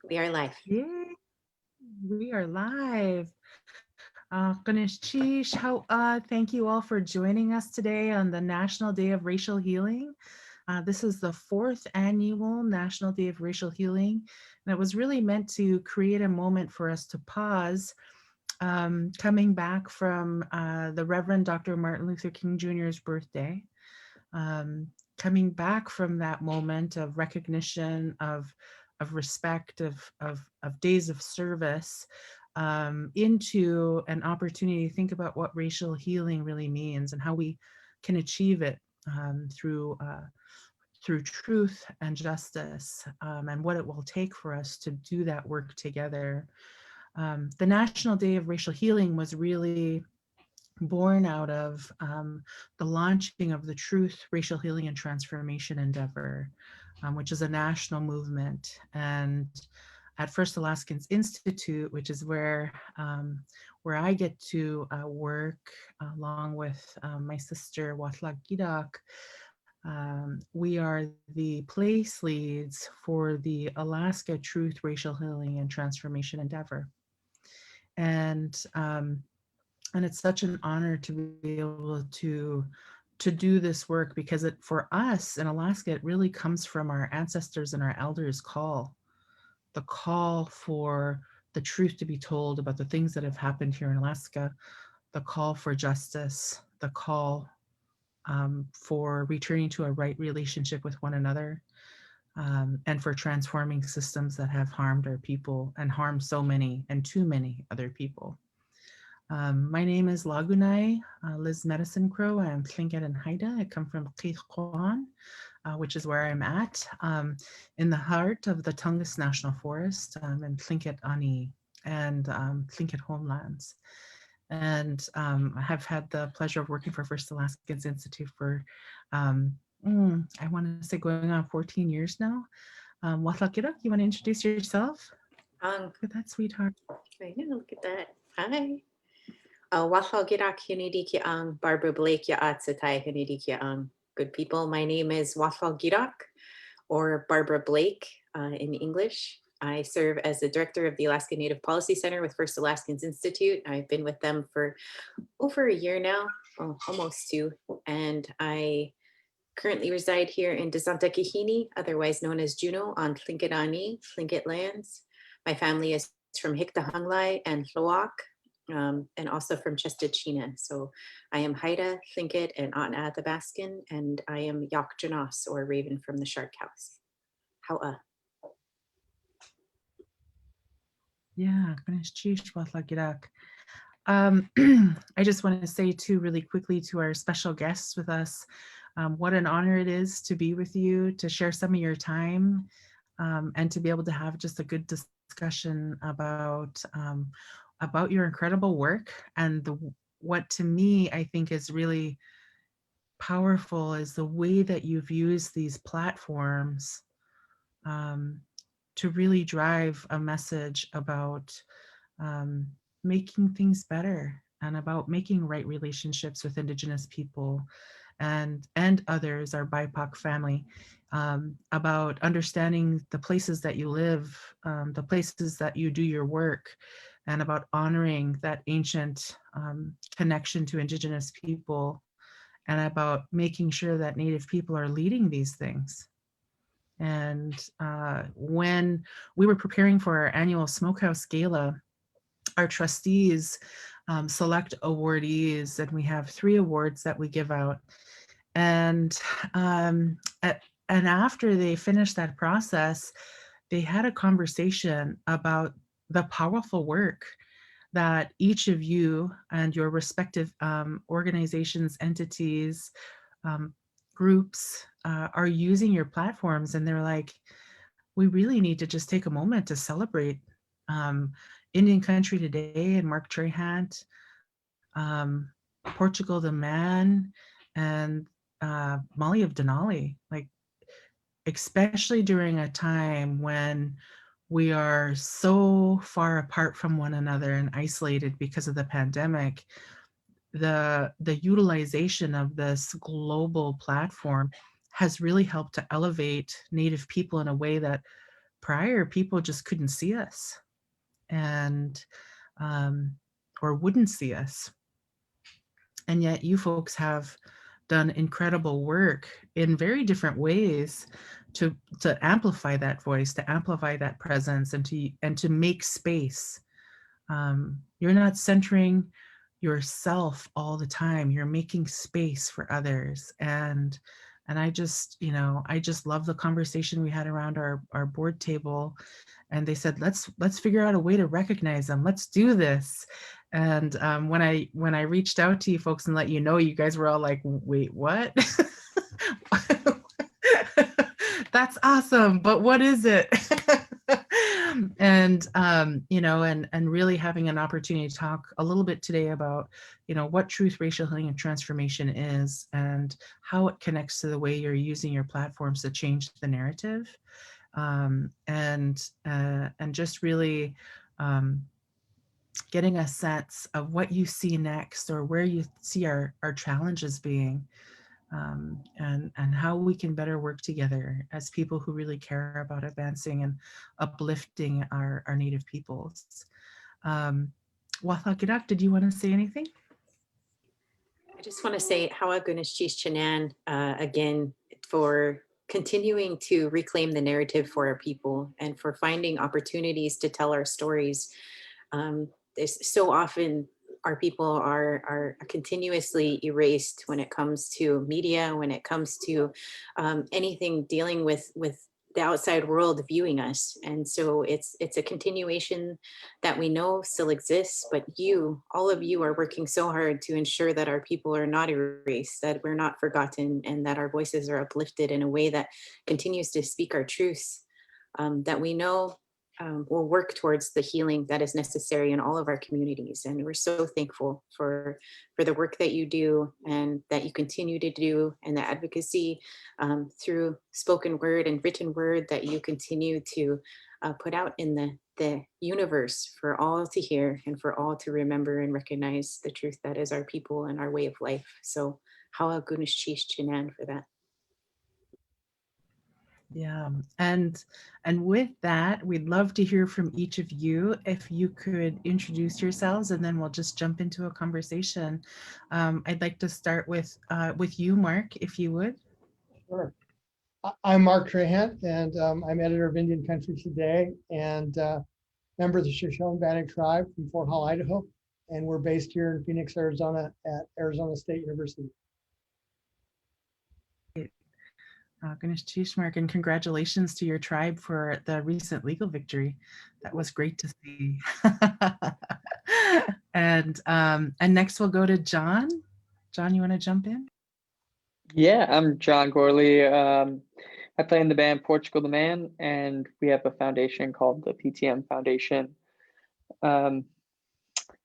We are live. Yay, we are live. Thank you all for joining us today on the National Day of Racial Healing. This is the 4th annual National Day of Racial Healing, and it was really meant to create a moment for us to pause, coming back from the Reverend Dr. Martin Luther King Jr.'s birthday, coming back from that moment of recognition, of respect, of days of service, into an opportunity to think about what racial healing really means and how we can achieve it through truth and justice, and what it will take for us to do that work together. The National Day of Racial Healing was really born out of the launching of the Truth, Racial Healing and Transformation Endeavor, which is a national movement. And at First Alaskans Institute, which is where I get to work along with my sister Wáahlaal Gíidaak, we are the place leads for the Alaska Truth, Racial Healing and Transformation Endeavor. And it's such an honor to be able to do this work, because it, for us in Alaska, it really comes from our ancestors and our elders' the call for the truth to be told about the things that have happened here in Alaska, the call for justice, the call for returning to a right relationship with one another, and for transforming systems that have harmed our people and harmed so many and too many other people. My name is Lagunai, Liz Medicine Crow. I am Tlingit and Haida. I come from Gwich'in, which is where I'm at, in the heart of the Tungus National Forest, in Tlingit Ani and Tlingit homelands. And I have had the pleasure of working for First Alaskans Institute for, I want to say going on 14 years now. Wáahlaal Gíidaak, you want to introduce yourself? Look at that, sweetheart. I know, look at that. Hi. Wáahlaal Gíidaak Hunidi ki ang Barbara Blake ya atsatai Hunidi ki ang. Good people, my name is Wáahlaal Gíidaak, or Barbara Blake in English. I serve as the director of the Alaska Native Policy Center with First Alaskans Institute. I've been with them for over a year now, almost 2, and I currently reside here in Daazhraii, otherwise known as Juneau, on Tlingit Ani, Tlingit lands. My family is from Hiktahanglai and Tlawak, and also from Chestachina. So I am Haida, Tlingit, and Ahtna Athabaskan, and I am Yakjanos, or Raven from the Shark House. How Yeah, I just want to say too, really quickly, to our special guests with us, what an honor it is to be with you, to share some of your time, and to be able to have just a good discussion about your incredible work. And what to me, I think, is really powerful is the way that you've used these platforms to really drive a message about making things better and about making right relationships with Indigenous people and others, our BIPOC family, about understanding the places that you live, the places that you do your work, and about honoring that ancient connection to Indigenous people, and about making sure that Native people are leading these things. And when we were preparing for our annual Smokehouse Gala, our trustees select awardees, and we have 3 awards that we give out. And after they finished that process, they had a conversation about the powerful work that each of you and your respective organizations, entities, groups are using your platforms. And they're like, we really need to just take a moment to celebrate Indian Country Today and Mark Trahant, Portugal the Man, and Molly of Denali, like, especially during a time when we are so far apart from one another and isolated because of the pandemic. The utilization of this global platform has really helped to elevate Native people in a way that prior, people just couldn't see us, and or wouldn't see us. And yet you folks have done incredible work in very different ways to amplify that voice, to amplify that presence, and to make space. You're not centering yourself all the time. You're making space for others. And I just, I just love the conversation we had around our board table. And they said, let's figure out a way to recognize them. Let's do this. And when I reached out to you folks and let you know, you guys were all like, wait, what? That's awesome, but what is it? And and really having an opportunity to talk a little bit today about what truth, racial healing, and transformation is, and how it connects to the way you're using your platforms to change the narrative, and just really getting a sense of what you see next, or where you see our challenges being. And how we can better work together as people who really care about advancing and uplifting our Native peoples. Wáahlaal, Gíidaak, did you want to say anything? I just want to say Hawa Gunashchish again for continuing to reclaim the narrative for our people and for finding opportunities to tell our stories. There's so often our people are continuously erased when it comes to media, when it comes to anything dealing with the outside world viewing us. And so it's a continuation that we know still exists, but all of you are working so hard to ensure that our people are not erased, that we're not forgotten, and that our voices are uplifted in a way that continues to speak our truths, that we know will work towards the healing that is necessary in all of our communities. And we're so thankful for the work that you do and that you continue to do, and the advocacy through spoken word and written word that you continue to put out in the universe for all to hear and for all to remember and recognize the truth that is our people and our way of life. So Hawa Gunashchish Chinan for that. Yeah, and with that, we'd love to hear from each of you. If you could introduce yourselves, and then we'll just jump into a conversation. I'd like to start with you, Mark, if you would. Sure. I'm Mark Trahant, and I'm editor of Indian Country Today and member of the Shoshone-Bannock tribe from Fort Hall, Idaho. And we're based here in Phoenix, Arizona at Arizona State University. Gunashchish, Mark, and congratulations to your tribe for the recent legal victory. That was great to see. And next we'll go to John. John, you want to jump in? Yeah, I'm John Gourley. I play in the band Portugal the Man, and we have a foundation called the PTM Foundation. Yeah,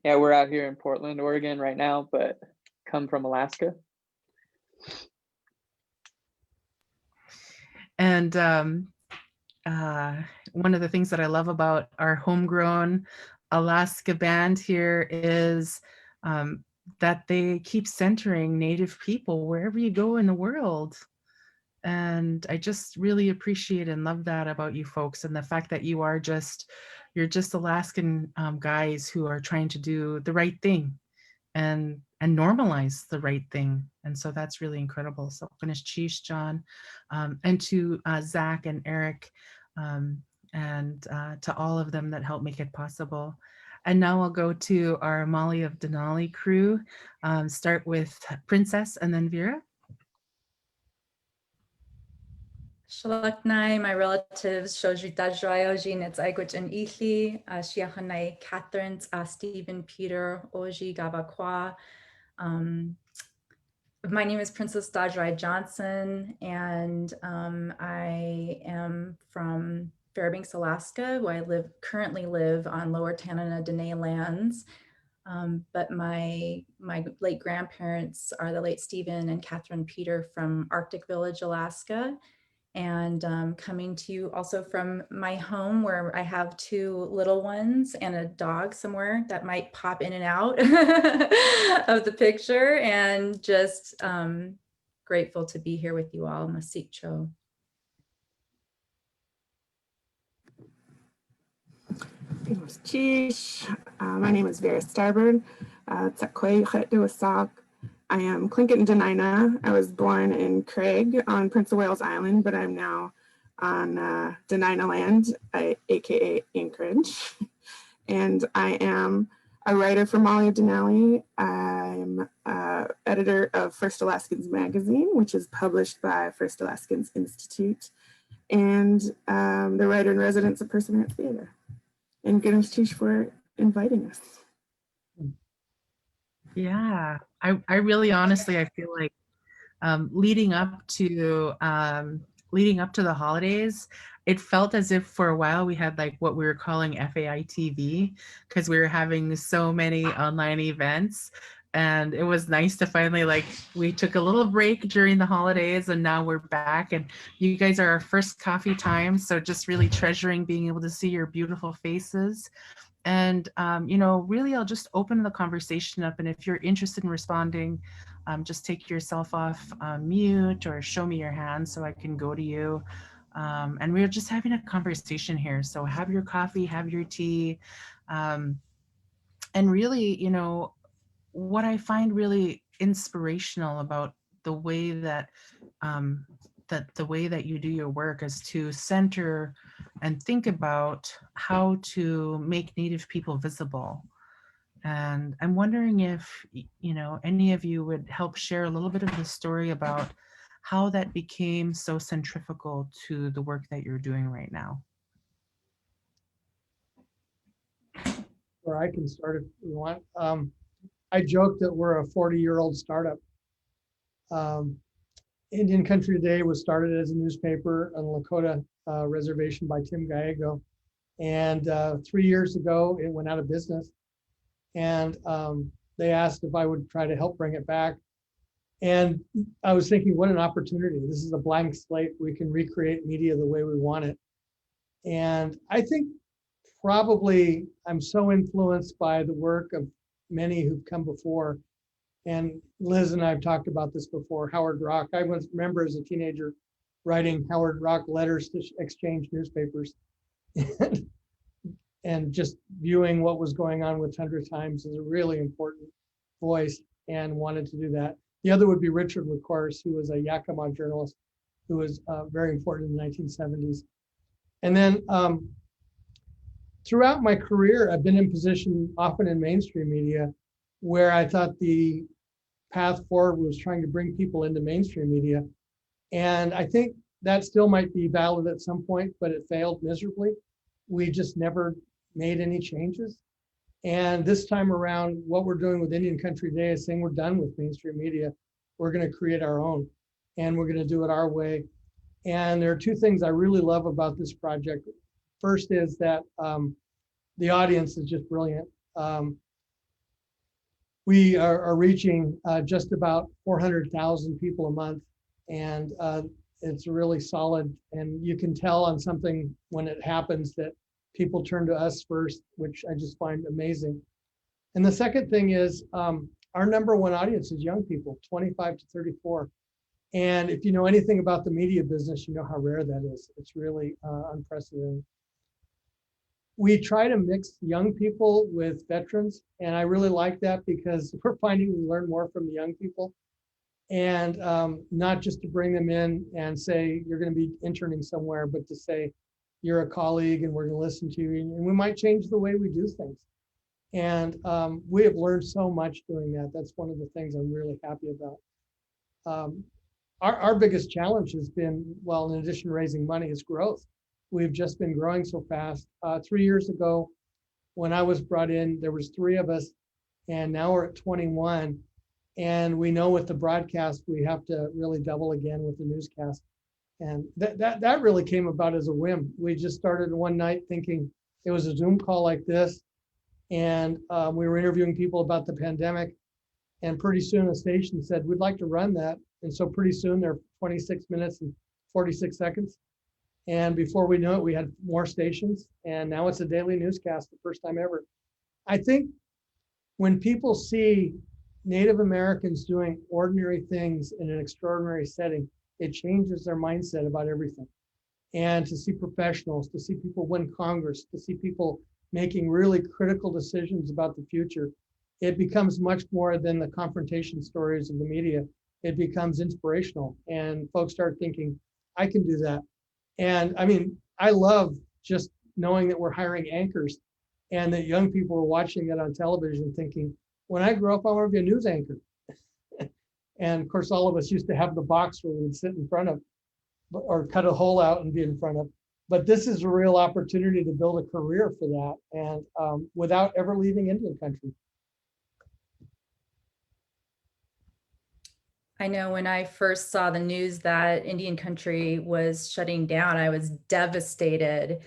we're out here in Portland, Oregon right now, but come from Alaska. And one of the things that I love about our homegrown Alaska band here is that they keep centering Native people wherever you go in the world. And I just really appreciate and love that about you folks, and the fact that you're just Alaskan guys who are trying to do the right thing and normalize the right thing. And so that's really incredible. So Gunashchish, John, and to Zach and Eric, and to all of them that helped make it possible. And now I'll go to our Molly of Denali crew. Start with Princess and then Vera. Shalaknai, my relatives, Shoji Daazhraii, Oji, Nits Gwich'in Ithi, Shiachanai, Catherine, Stephen, Peter, Oji, Gabakwa. My name is Princess Daazhraii Johnson, and I am from Fairbanks, Alaska, where I currently live on Lower Tanana Dene lands. But my late grandparents are the late Stephen and Catherine Peter from Arctic Village, Alaska. And coming to you also from my home, where I have two little ones and a dog somewhere that might pop in and out of the picture, and just grateful to be here with you all. Masikcho. My name is Vera Starbard. I am Tlingit and Dena'ina. I was born in Craig on Prince of Wales Island, but I'm now on Dena'ina land, aka Anchorage. And I am a writer for Molly Denali. I'm editor of First Alaskans magazine, which is published by First Alaskans Institute, and the writer in residence at Perseverance Theater. And Gíidaak for inviting us. Yeah, I really honestly, I feel like leading up to the holidays, it felt as if for a while we had like what we were calling FAI TV, because we were having so many online events. And it was nice to finally, like, we took a little break during the holidays and now we're back, and you guys are our first coffee time. So just really treasuring being able to see your beautiful faces. And, you know, really, I'll just open the conversation up. And if you're interested in responding, just take yourself off mute or show me your hand so I can go to you. And we're just having a conversation here. So have your coffee, have your tea. And really, you know, what I find really inspirational about the way that the way that you do your work is to center and think about how to make Native people visible. And I'm wondering if, you know, any of you would help share a little bit of the story about how that became so centrifugal to the work that you're doing right now. Or I can start if you want. I joke that we're a 40-year-old startup. Indian Country Today was started as a newspaper on the Lakota reservation by Tim Gallego. And 3 years ago, it went out of business. And they asked if I would try to help bring it back. And I was thinking, what an opportunity. This is a blank slate. We can recreate media the way we want it. And I think probably I'm so influenced by the work of many who've come before. And Liz and I have talked about this before. Howard Rock. I remember as a teenager writing Howard Rock letters to exchange newspapers and just viewing what was going on with 100 Times as a really important voice and wanted to do that. The other would be Richard, of course, who was a Yakima journalist who was very important in the 1970s. And then throughout my career, I've been in position often in mainstream media where I thought the path forward was trying to bring people into mainstream media. And I think that still might be valid at some point, but it failed miserably. We just never made any changes. And this time around, what we're doing with Indian Country Today is saying we're done with mainstream media. We're going to create our own, and we're going to do it our way. And there are two things I really love about this project. First is that the audience is just brilliant. We are reaching just about 400,000 people a month, and it's really solid. And you can tell on something when it happens that people turn to us first, which I just find amazing. And the second thing is our number one audience is young people, 25 to 34. And if you know anything about the media business, you know how rare that is. It's really unprecedented. We try to mix young people with veterans, and I really like that because we're finding we learn more from the young people, and not just to bring them in and say, you're going to be interning somewhere, but to say, you're a colleague and we're going to listen to you, and we might change the way we do things. And we have learned so much doing that. That's one of the things I'm really happy about. Our biggest challenge has been, well, in addition to raising money, is growth. We've just been growing so fast. 3 years ago, when I was brought in, there was 3 of us, and now we're at 21. And we know with the broadcast, we have to really double again with the newscast. And that really came about as a whim. We just started one night thinking it was a Zoom call like this, and we were interviewing people about the pandemic. And pretty soon the station said, we'd like to run that. And so pretty soon they're 26 minutes and 46 seconds. And before we knew it, we had more stations. And now it's a daily newscast, the first time ever. I think when people see Native Americans doing ordinary things in an extraordinary setting, it changes their mindset about everything. And to see professionals, to see people win Congress, to see people making really critical decisions about the future, it becomes much more than the confrontation stories of the media. It becomes inspirational, and folks start thinking, I can do that. And I mean, I love just knowing that we're hiring anchors and that young people are watching it on television thinking, when I grow up, I want to be a news anchor. And of course, all of us used to have the box where we would sit in front of or cut a hole out and be in front of. But this is a real opportunity to build a career for that, and without ever leaving Indian country. I know when I first saw the news that Indian country was shutting down, I was devastated.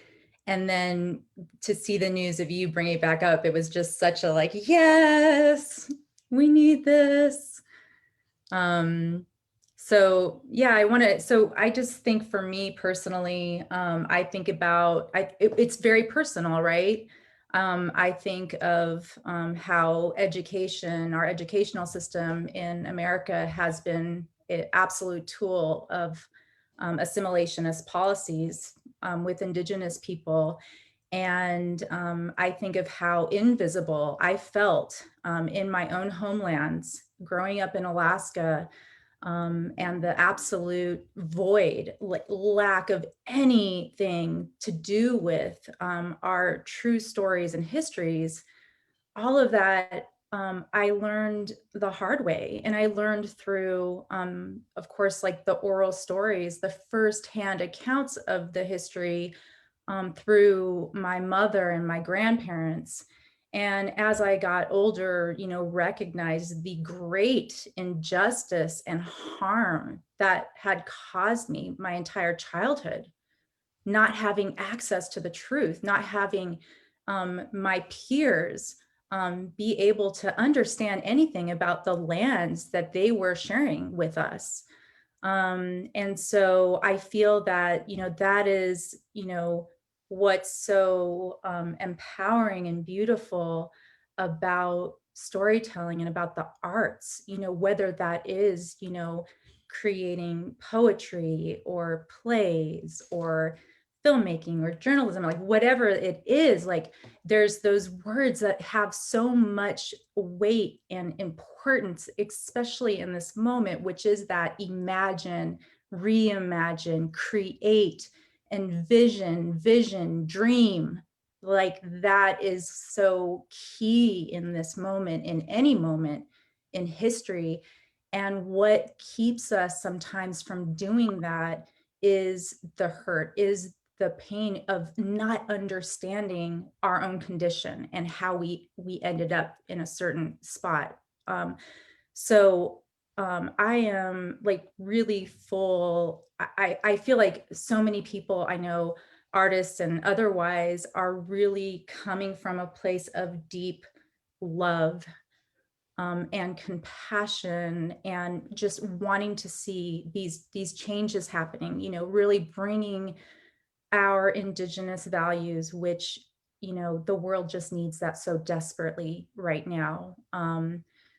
And then to see the news of you bringing it back up, it was just such a like, yes, we need this. So yeah, so I just think for me personally, I think about, it's very personal, right? I think of how education, our educational system in America has been an absolute tool of assimilationist policies with Indigenous people. And I think of how invisible I felt in my own homelands, growing up in Alaska, and the absolute void, lack of anything to do with our true stories and histories. All of that I learned the hard way, and I learned through, of course, like the oral stories, the firsthand accounts of the history through my mother and my grandparents. And as I got older, recognized the great injustice and harm that had caused me my entire childhood, not having access to the truth, not having my peers be able to understand anything about the lands that they were sharing with us. And so I feel that, that is, what's so empowering and beautiful about storytelling and about the arts, whether that is, creating poetry or plays or filmmaking or journalism, like whatever it is, like there's those words that have so much weight and importance, especially in this moment, which is that imagine, reimagine, create, envision, vision, dream. Like that is so key in this moment, in any moment in history. And what keeps us sometimes from doing that is the hurt, is the pain of not understanding our own condition and how we ended up in a certain spot. I am like really full. I feel like so many people I know, artists and otherwise, are really coming from a place of deep love and compassion, and just wanting to see these changes happening, really bringing our Indigenous values, which, the world just needs that so desperately right now.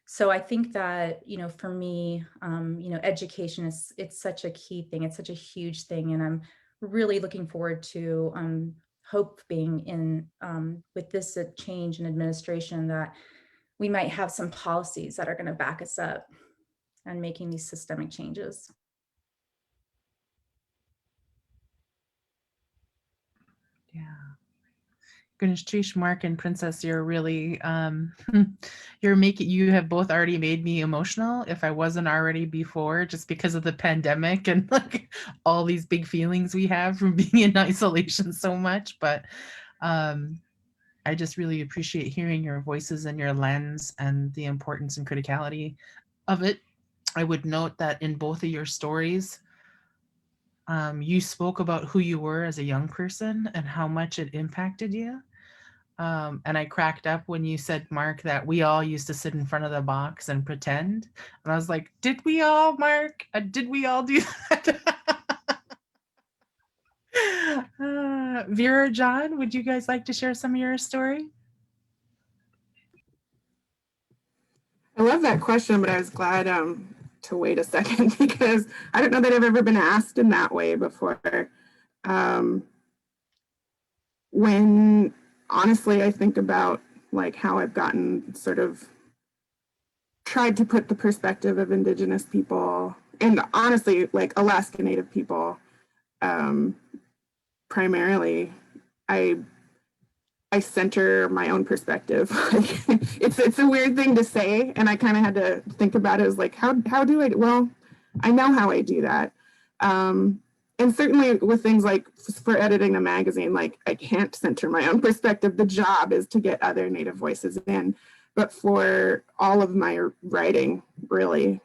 So I think that, for me, education it's such a key thing. It's such a huge thing. And I'm really looking forward to hoping in with this change in administration that we might have some policies that are going to back us up and making these systemic changes. Yeah. Goodness, Trish, Mark, and Princess, you're really, you have both already made me emotional if I wasn't already before, just because of the pandemic and like all these big feelings we have from being in isolation so much. But I just really appreciate hearing your voices and your lens and the importance and criticality of it. I would note that in both of your stories, you spoke about who you were as a young person and how much it impacted you. And I cracked up when you said, Mark, that we all used to sit in front of the box and pretend. And I was like, did we all, Mark? Did we all do that? Vera, John, would you guys like to share some of your story? I love that question, but I was glad to wait a second because I don't know that I've ever been asked in that way before. When honestly, I think about like how I've gotten sort of tried to put the perspective of Indigenous people and honestly like Alaska Native people primarily. I center my own perspective. It's a weird thing to say, and I kind of had to think about it as like, how do I, well, I know how I do that. And certainly with things like for editing a magazine, like I can't center my own perspective. The job is to get other Native voices in. But for all of my writing, really,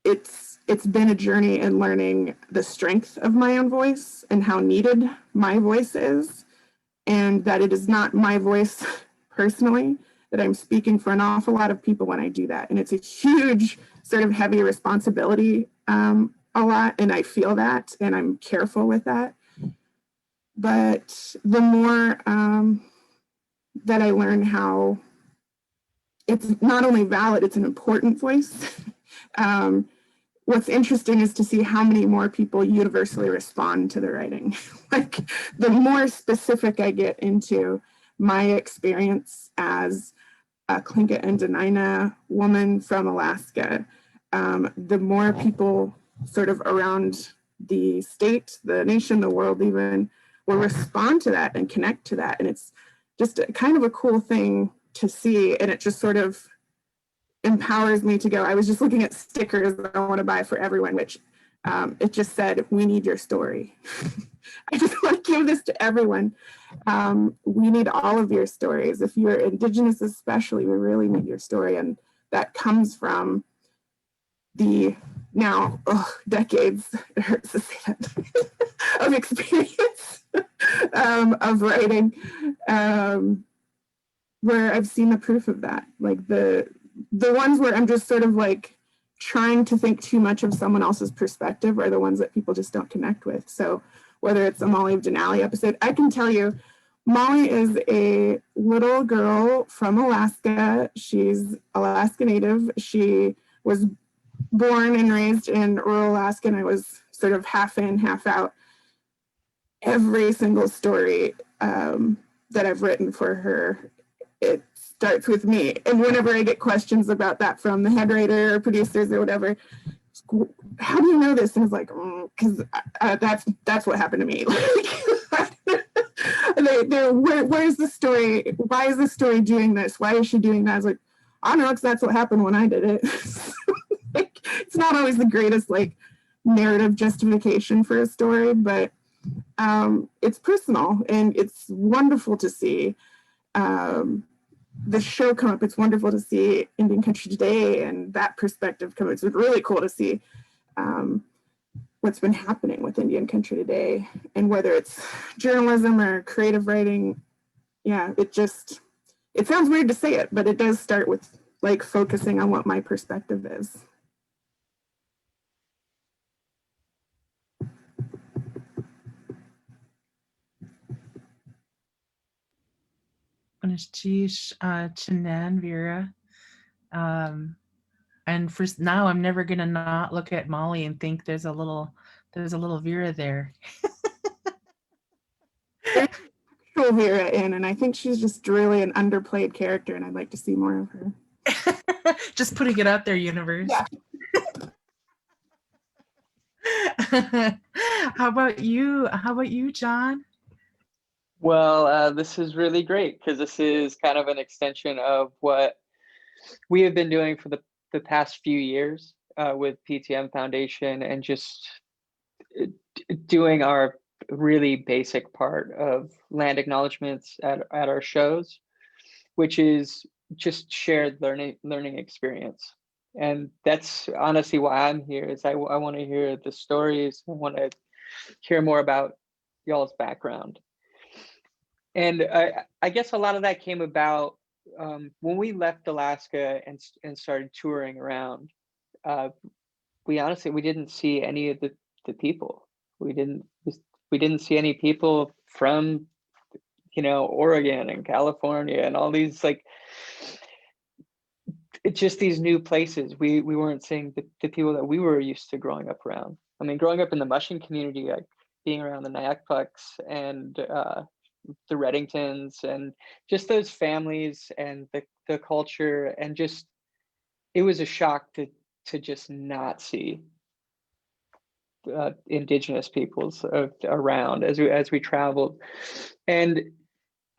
it's been a journey in learning the strength of my own voice and how needed my voice is, and that it is not my voice personally, that I'm speaking for an awful lot of people when I do that. And it's a huge sort of heavy responsibility a lot, and I feel that, and I'm careful with that. But the more that I learn how it's not only valid, it's an important voice. What's interesting is to see how many more people universally respond to the writing. Like the more specific I get into my experience as a Tlingit and Dena'ina woman from Alaska, the more people sort of around the state, the nation, the world even, will respond to that and connect to that. And it's just kind of a cool thing to see. And it just sort of empowers me to go. I was just looking at stickers that I want to buy for everyone, which it just said, "We need your story." I just want to give this to everyone. We need all of your stories. If you're Indigenous especially, we really need your story. And that comes from the now decades, it hurts to say that, of experience of writing, where I've seen the proof of that. Like the ones where I'm just sort of like trying to think too much of someone else's perspective are the ones that people just don't connect with. So whether it's a Molly of Denali episode, I can tell you, Molly is a little girl from Alaska. She's Alaska Native. She was born and raised in rural Alaska, and I was sort of half in, half out. Every single story that I've written for her, it starts with me. And whenever I get questions about that from the head writer or producers or whatever, how do you know this? And it's like, because that's what happened to me. Where's the story? Why is the story doing this? Why is she doing that? I was like, I don't know, because that's what happened when I did it. Like, it's not always the greatest like narrative justification for a story, but it's personal and it's wonderful to see the show come up. It's wonderful to see Indian Country Today and that perspective come up. It's really cool to see what's been happening with Indian Country Today, and whether it's journalism or creative writing. Yeah, it sounds weird to say it, but it does start with like focusing on what my perspective is. Chinan, Vera. And for now, I'm never gonna not look at Molly and think there's a little Vera there. There's Vera in, and I think she's just really an underplayed character, and I'd like to see more of her. Just putting it out there, universe. Yeah. How about you? How about you, John? Well, this is really great because this is kind of an extension of what we have been doing for the past few years with PTM Foundation, and just doing our really basic part of land acknowledgements at our shows, which is just shared learning experience. And that's honestly why I'm here, is I want to hear the stories. I want to hear more about y'all's background. And I guess a lot of that came about when we left Alaska and started touring around. We didn't see any of the people. We didn't see any people from, Oregon and California and all these, like, it's just these new places. We weren't seeing the people that we were used to growing up around. I mean, growing up in the mushing community, like being around the Nayakpuks and the Reddingtons and just those families and the culture, and just, it was a shock to just not see Indigenous peoples around as we traveled. And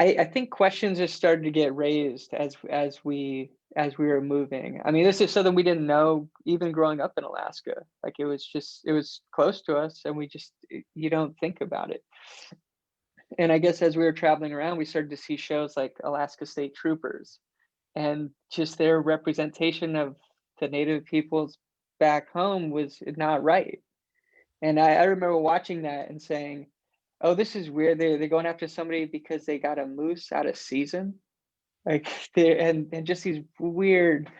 I think questions just started to get raised as we were moving. I mean, this is something we didn't know even growing up in Alaska. Like, it was close to us, and you don't think about it. And I guess as we were traveling around, we started to see shows like Alaska State Troopers, and just their representation of the Native peoples back home was not right. And I remember watching that and saying, oh, this is weird. They're going after somebody because they got a moose out of season. Like, and just these weird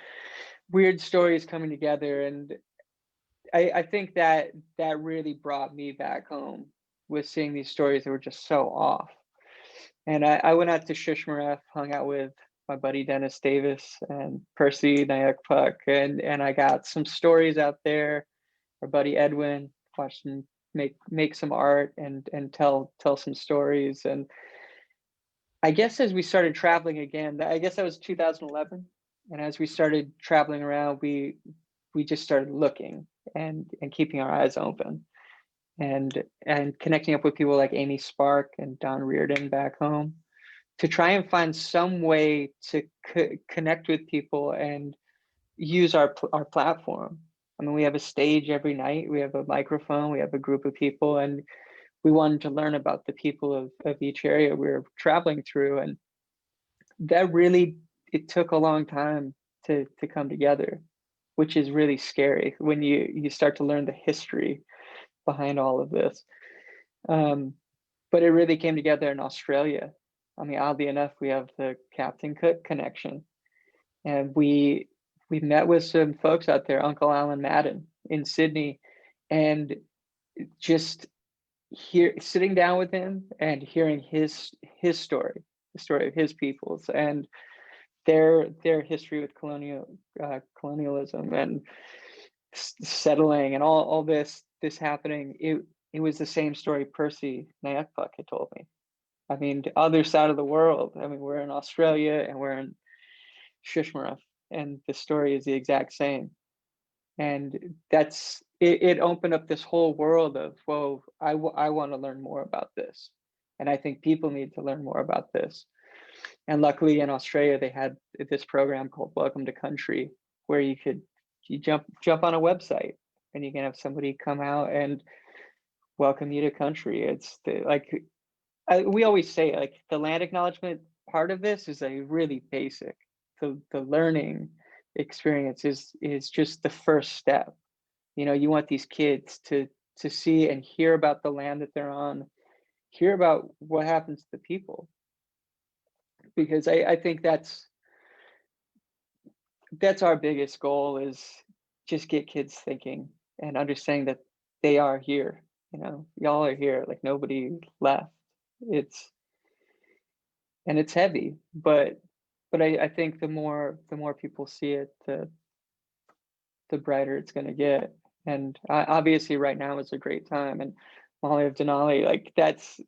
stories coming together. And I think that really brought me back home, with seeing these stories that were just so off. And I went out to Shishmaref, hung out with my buddy Dennis Davis and Percy Nayakpuk, and I got some stories out there. Our buddy Edwin, watched him make some art and tell some stories. And I guess as we started traveling again, I guess that was 2011. And as we started traveling around, we just started looking and keeping our eyes open, and connecting up with people like Amy Spark and Don Reardon back home, to try and find some way to connect with people and use our platform. I mean, we have a stage every night, we have a microphone, we have a group of people, and we wanted to learn about the people of each area we were traveling through. And that really, it took a long time to come together, which is really scary when you start to learn the history behind all of this. But it really came together in Australia. I mean, oddly enough, we have the Captain Cook connection, and we met with some folks out there, Uncle Alan Madden in Sydney, and just sitting down with him and hearing his story, the story of his peoples and their history with colonialism and settling and all this happening. It was the same story Percy Nayakpuk had told me. I mean, the other side of the world. I mean, we're in Australia and we're in Shishmaref, and the story is the exact same. And it opened up this whole world of, whoa, I want to learn more about this. And I think people need to learn more about this. And luckily in Australia, they had this program called Welcome to Country, where you jump on a website and you can have somebody come out and welcome you to country. It's we always say, like, the land acknowledgement part of this is a really basic. The learning experience is just the first step. You know, you want these kids to see and hear about the land that they're on, hear about what happens to the people, because I think that's our biggest goal, is just get kids thinking and understanding that they are here. You know, y'all are here, like nobody left. It's heavy, but I think the more people see it, the brighter it's going to get. And obviously right now is a great time. And Molly of Denali, like, that's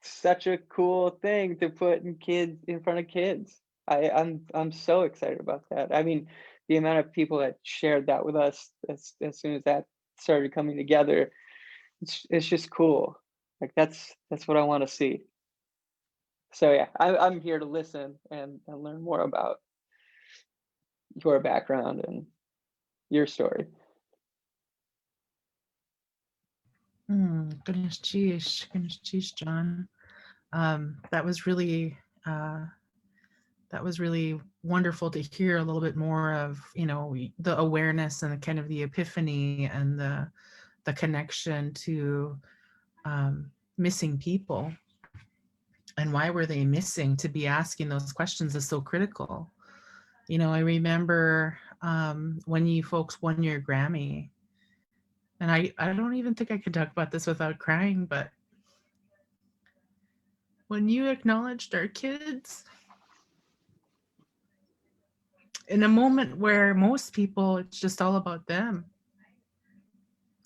such a cool thing to put in front of kids. I'm so excited about that. I mean, the amount of people that shared that with us as soon as that started coming together, it's just cool. Like, that's what I want to see. So yeah, I'm here to listen and learn more about your background and your story. Goodness geez, John. That was really wonderful to hear a little bit more of, you know, the awareness and the kind of the epiphany and the connection to missing people, and why were they missing. To be asking those questions is so critical. You know, I remember when you folks won your Grammy, and I don't even think I could talk about this without crying, but when you acknowledged our kids in a moment where most people, it's just all about them,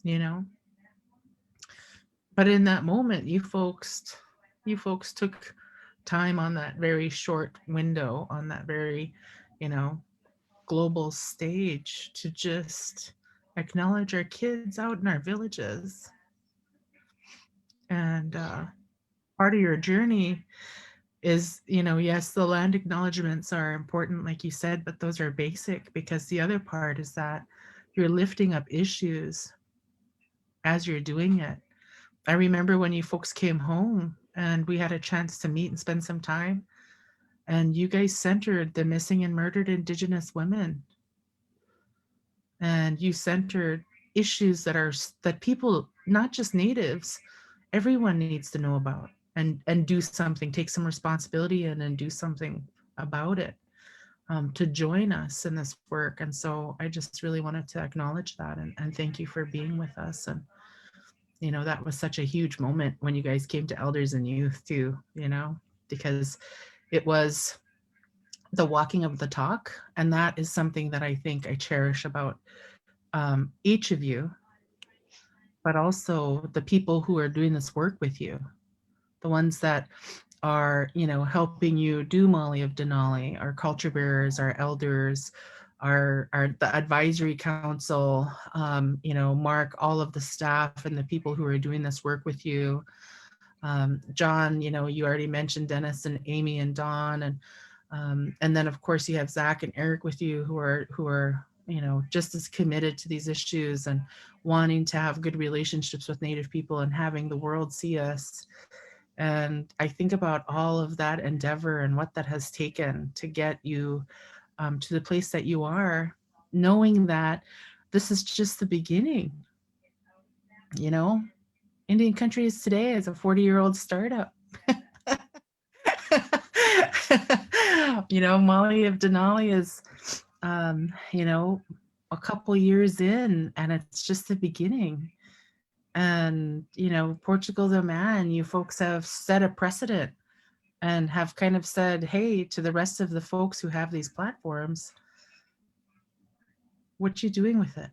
you know. But in that moment, you folks you folks took time on that very short window, on that very, global stage to just acknowledge our kids out in our villages. And part of your journey is, yes, the land acknowledgements are important, like you said, but those are basic, because the other part is that you're lifting up issues as you're doing it. I remember when you folks came home and we had a chance to meet and spend some time, and you guys centered the missing and murdered Indigenous women. And you centered issues that people, not just natives, everyone needs to know about and do something, take some responsibility and do something about it, to join us in this work. And so I just really wanted to acknowledge that and thank you for being with us. And that was such a huge moment when you guys came to Elders and Youth too, because it was the walking of the talk. And that is something that I think I cherish about each of you, but also the people who are doing this work with you, the ones that are, helping you do Molly of Denali, our culture bearers, our elders, the advisory council, Mark, all of the staff and the people who are doing this work with you. John, you already mentioned Dennis and Amy and Dawn, and then of course you have Zach and Eric with you who are just as committed to these issues and wanting to have good relationships with Native people and having the world see us. And I think about all of that endeavor and what that has taken to get you to the place that you are, knowing that this is just the beginning. Indian Countries Today is a 40-year-old startup. Molly of Denali is, a couple years in, and it's just the beginning. And, Portugal the Man, you folks have set a precedent and have kind of said, hey, to the rest of the folks who have these platforms, what you doing with it?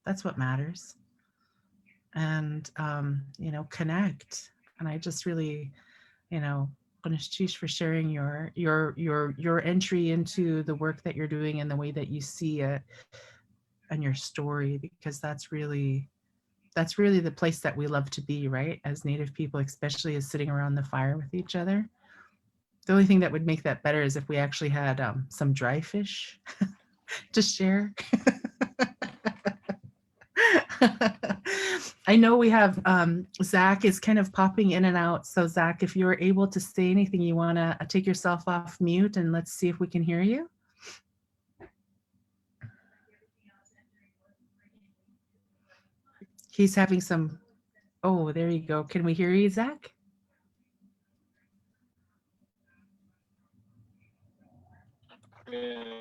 That's what matters. And, connect. And I just really, Chief, for sharing your entry into the work that you're doing and the way that you see it and your story, because that's really the place that we love to be, right? As Native people, especially, as sitting around the fire with each other. The only thing that would make that better is if we actually had some dry fish to share. I know we have Zach is kind of popping in and out. So Zach, if you're able to say anything, you want to take yourself off mute and let's see if we can hear you. He's having some, oh, there you go. Can we hear you, Zach?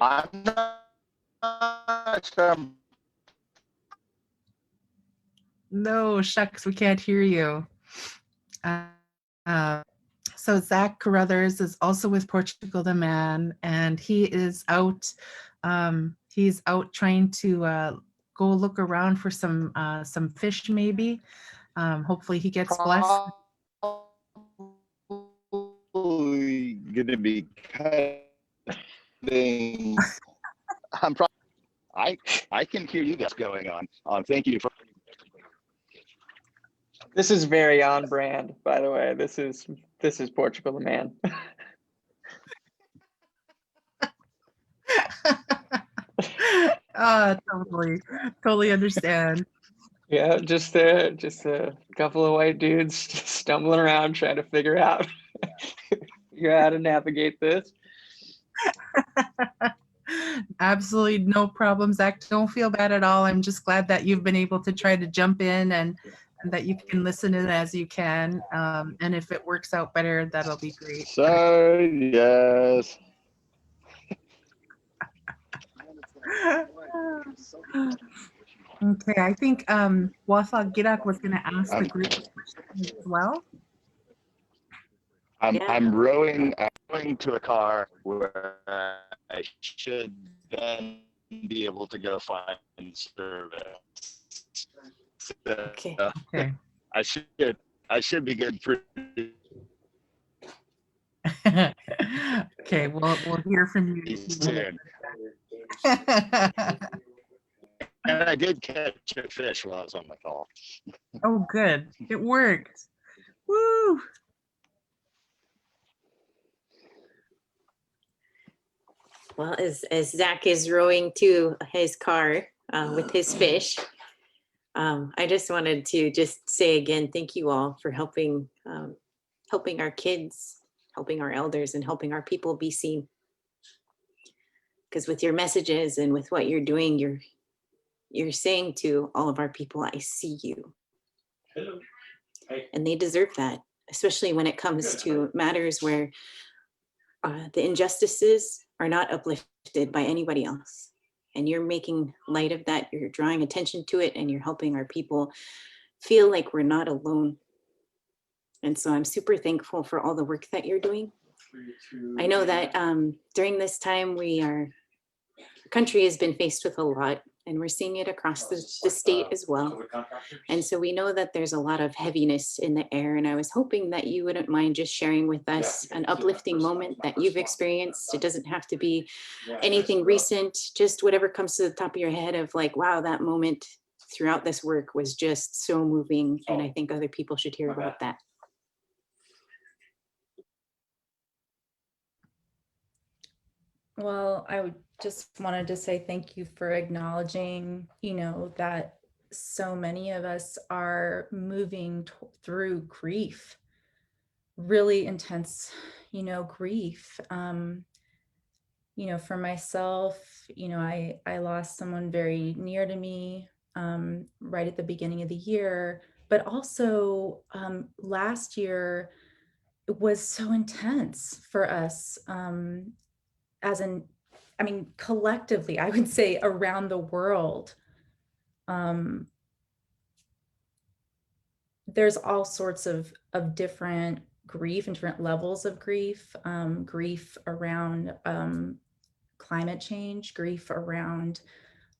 I'm not sure. No, shucks, we can't hear you. So Zach Carothers is also with Portugal the Man, and he is out. He's out trying to go look around for some fish, maybe. Hopefully he gets blessed. Probably gonna be cutting. I can hear you guys going on. Thank you for. This is very on brand, by the way. This is Portugal the Man. Totally understand. Yeah, just a couple of white dudes just stumbling around trying to figure out how to navigate this. Absolutely no problem, Zach. Don't feel bad at all. I'm just glad that you've been able to try to jump in and that you can listen in as you can. And if it works out better, that'll be great. So yes. Okay, I think Wáahlaal Gíidaak was going to ask the group a question as well. I'm rowing to a car where I should then be able to go find service. So, Okay. Okay. I should be good for Okay, we'll hear from you. Soon. And I did catch a fish while I was on the call. Oh, good. It worked. Woo! Well, as Zach is rowing to his car with his fish, I just wanted to just say again, thank you all for helping our kids, helping our elders, and helping our people be seen. Because with your messages and with what you're doing, you're saying to all of our people, I see you. Hello. Hi. And they deserve that, especially when it comes to matters where the injustices are not uplifted by anybody else. And you're making light of that, you're drawing attention to it, and you're helping our people feel like we're not alone. And so I'm super thankful for all the work that you're doing. I know that during this time, our country has been faced with a lot, and we're seeing it across the state as well. And so we know that there's a lot of heaviness in the air, and I was hoping that you wouldn't mind just sharing with us an uplifting moment that you've experienced. It doesn't have to be anything recent, just whatever comes to the top of your head of like, wow, that moment throughout this work was just so moving, and I think other people should hear about that. Well, I would just wanted to say thank you for acknowledging, that so many of us are moving through grief, really intense, grief. For myself, I lost someone very near to me right at the beginning of the year, but also last year it was so intense for us. Collectively, I would say around the world, there's all sorts of different grief and different levels of grief, grief around climate change, grief around,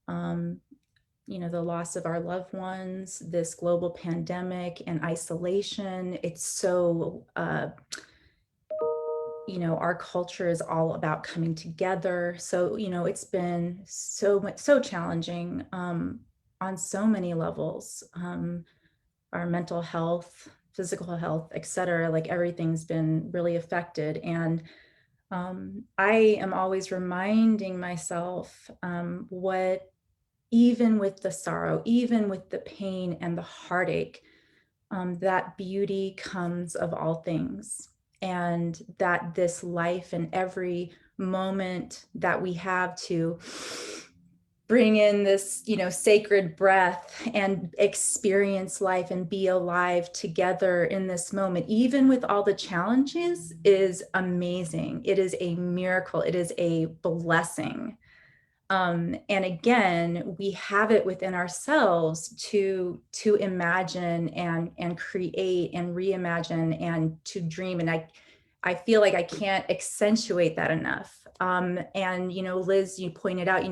the loss of our loved ones, this global pandemic and isolation. It's so, our culture is all about coming together. So, it's been so challenging on so many levels. Our mental health, physical health, et cetera, like everything's been really affected. And I am always reminding myself what, even with the sorrow, even with the pain and the heartache, that beauty comes of all things. And that this life and every moment that we have to bring in this, sacred breath and experience life and be alive together in this moment, even with all the challenges, is amazing. It is a miracle. It is a blessing. And again, we have it within ourselves to imagine and create and reimagine and to dream. And I feel like I can't accentuate that enough. And, Liz, you pointed out,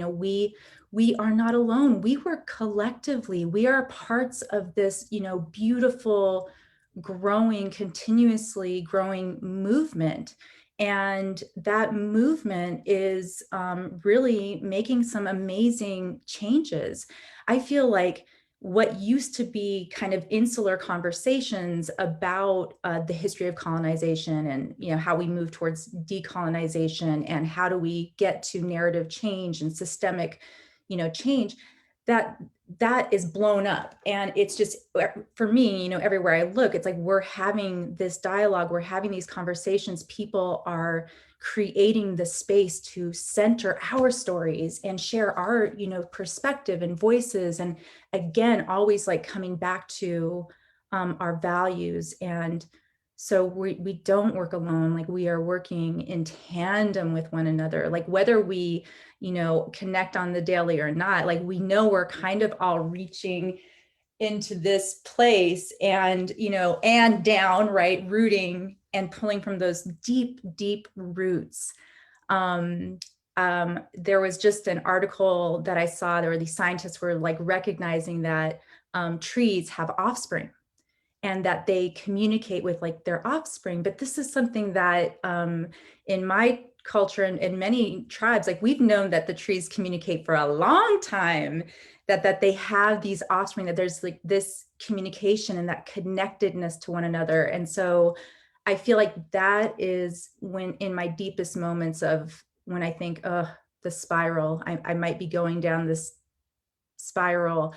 we are not alone. We work collectively. We are parts of this, beautiful, growing, continuously growing movement. And that movement is really making some amazing changes. I feel like what used to be kind of insular conversations about the history of colonization and how we move towards decolonization and how do we get to narrative change and systemic change, that is blown up. And it's just, for me, everywhere I look, it's like we're having this dialogue, we're having these conversations, people are creating the space to center our stories and share our, perspective and voices. And again, always like coming back to our values. And so we don't work alone, like we are working in tandem with one another, like whether we, connect on the daily or not, like we know we're kind of all reaching into this place and, and down, right, rooting and pulling from those deep, deep roots. There was just an article that I saw, there were these scientists were like recognizing that trees have offspring. and that they communicate with like their offspring. But this is something that in my culture and in many tribes, like we've known that the trees communicate for a long time, that they have these offspring, that there's like this communication and that connectedness to one another. And so I feel like that is when in my deepest moments of when I think, oh, the spiral, I might be going down this spiral,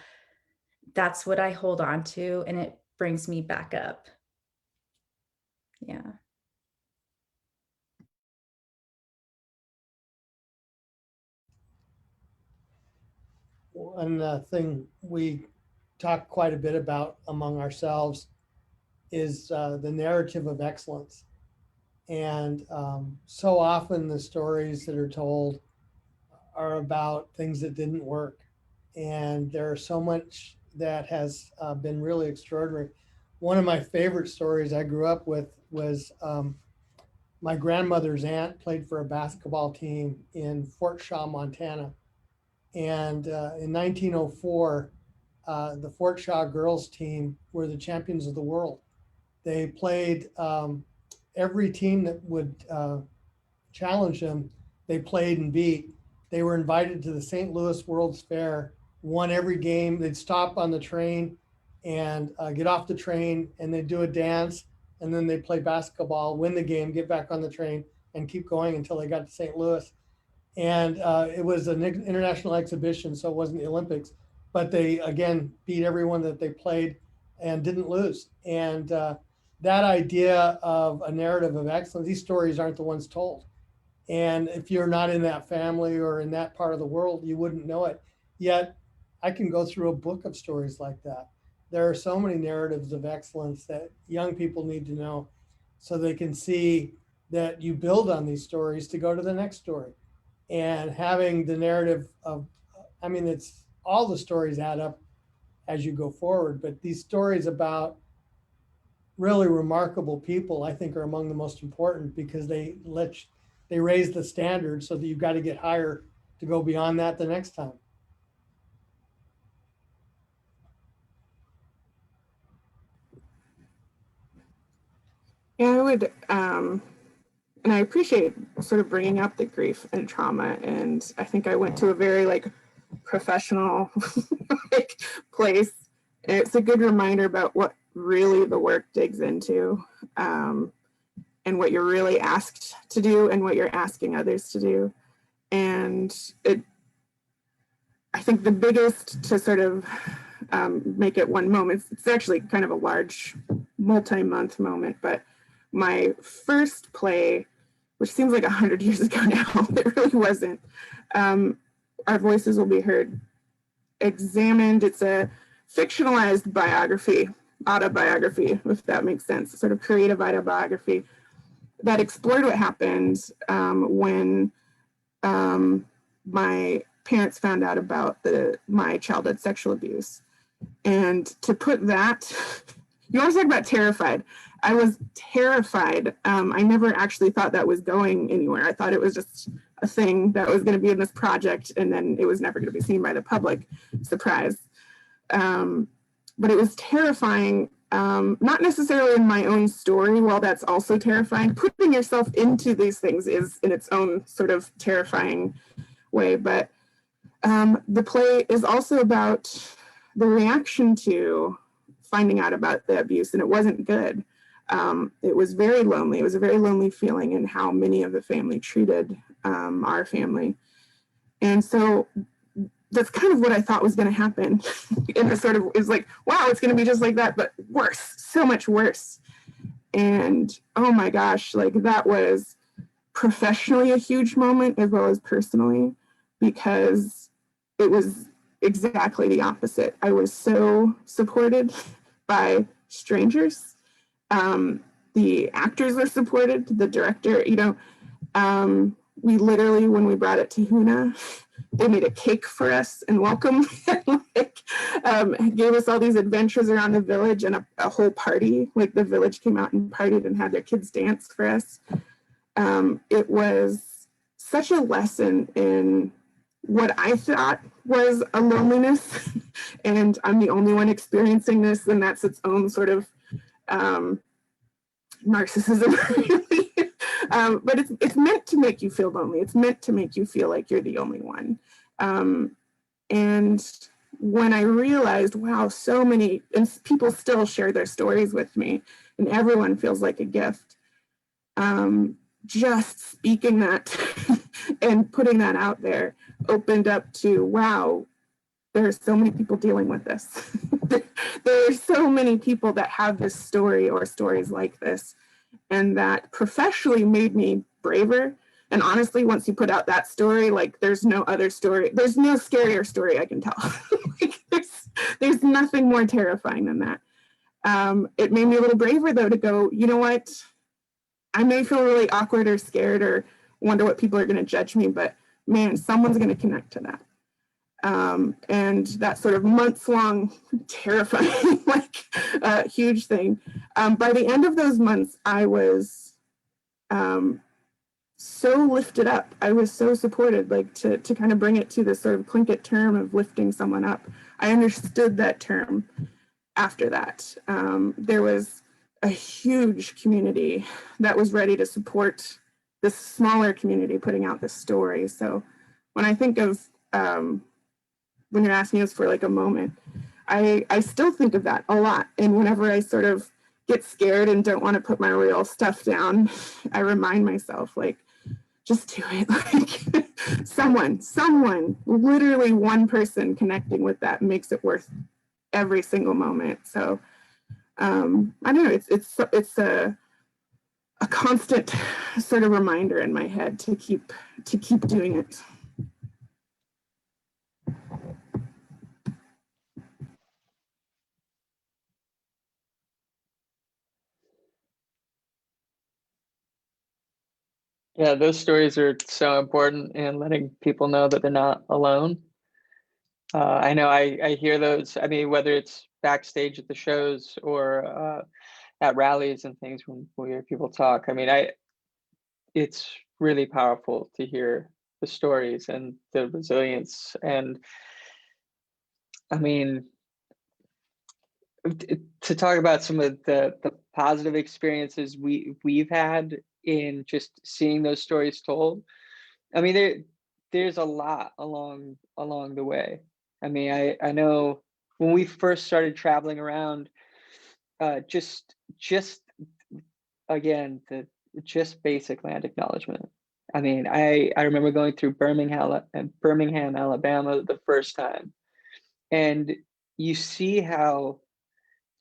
that's what I hold on to, and it brings me back up. Yeah. One thing we talk quite a bit about among ourselves is the narrative of excellence. And so often the stories that are told are about things that didn't work. And there's so much that has been really extraordinary. One of my favorite stories I grew up with was my grandmother's aunt played for a basketball team in Fort Shaw, Montana. And in 1904, the Fort Shaw girls team were the champions of the world. They played every team that would challenge them, they played and beat. They were invited to the St. Louis World's Fair, won every game. They'd stop on the train and get off the train, and they'd do a dance, and then they'd play basketball, win the game, get back on the train, and keep going until they got to St. Louis. And it was an international exhibition, so it wasn't the Olympics, but they, again, beat everyone that they played and didn't lose. And that idea of a narrative of excellence, these stories aren't the ones told. And if you're not in that family or in that part of the world, you wouldn't know it. Yet I can go through a book of stories like that. There are so many narratives of excellence that young people need to know so they can see that you build on these stories to go to the next story. And having the narrative of, I mean, it's all the stories add up as you go forward, but these stories about really remarkable people, I think, are among the most important because they raise the standard so that you've got to get higher to go beyond that the next time. Yeah, I would, and I appreciate sort of bringing up the grief and trauma. And I think I went to a very like professional like place. And it's a good reminder about what really the work digs into, and what you're really asked to do and what you're asking others to do. And I think the biggest to sort of make it one moment, it's actually kind of a large multi-month moment, but my first play, which seems like 100 years ago now, it really wasn't. Our Voices Will Be Heard, examined, it's a fictionalized biography, autobiography, if that makes sense, sort of creative autobiography that explored what happened when my parents found out about my childhood sexual abuse. And to put that, you want to talk about terrified. I was terrified. I never actually thought that was going anywhere. I thought it was just a thing that was going to be in this project and then it was never going to be seen by the public. Surprise. But it was terrifying, not necessarily in my own story, while that's also terrifying. Putting yourself into these things is in its own sort of terrifying way. But the play is also about the reaction to finding out about the abuse, and it wasn't good. It was very lonely. It was a very lonely feeling in how many of the family treated our family. And so that's kind of what I thought was going to happen. And it sort of is like, wow, it's going to be just like that, but worse, so much worse. And oh my gosh, like that was professionally a huge moment as well as personally, because it was exactly the opposite. I was so supported by strangers. The actors were supported, the director, we literally, when we brought it to Huna, they made a cake for us and welcome, gave us all these adventures around the village and a whole party. Like the village came out and partied and had their kids dance for us. It was such a lesson in what I thought was a loneliness, and I'm the only one experiencing this, and that's its own sort of narcissism, really. But it's meant to make you feel lonely. It's meant to make you feel like you're the only one. And when I realized, wow, so many, and people still share their stories with me, and everyone feels like a gift. Just speaking that and putting that out there opened up to, wow, there are so many people dealing with this. There are so many people that have this story or stories like this. And that professionally made me braver. And honestly, once you put out that story, like there's no other story, there's no scarier story I can tell. Like, there's nothing more terrifying than that. It made me a little braver though to go, you know what? I may feel really awkward or scared or wonder what people are going to judge me, but man, someone's going to connect to that. And that sort of months-long, terrifying, like huge thing. By the end of those months, I was so lifted up. I was so supported, like to kind of bring it to this sort of Tlingit term of lifting someone up. I understood that term after that. There was a huge community that was ready to support this smaller community putting out this story. So when I think of, when you're asking us for like a moment, I still think of that a lot. And whenever I sort of get scared and don't want to put my real stuff down, I remind myself, like, just do it. Like someone, literally one person connecting with that makes it worth every single moment. So I don't know, it's a constant sort of reminder in my head to keep doing it. Yeah, those stories are so important in letting people know that they're not alone. I know I hear those, I mean, whether it's backstage at the shows or at rallies and things when we hear people talk. I mean, it's really powerful to hear the stories and the resilience. And I mean, to talk about some of the positive experiences we've had in just seeing those stories told. I mean, there's a lot along the way. I mean, I know when we first started traveling around, just again, just basic land acknowledgement. I mean, I remember going through Birmingham, Alabama the first time, and you see how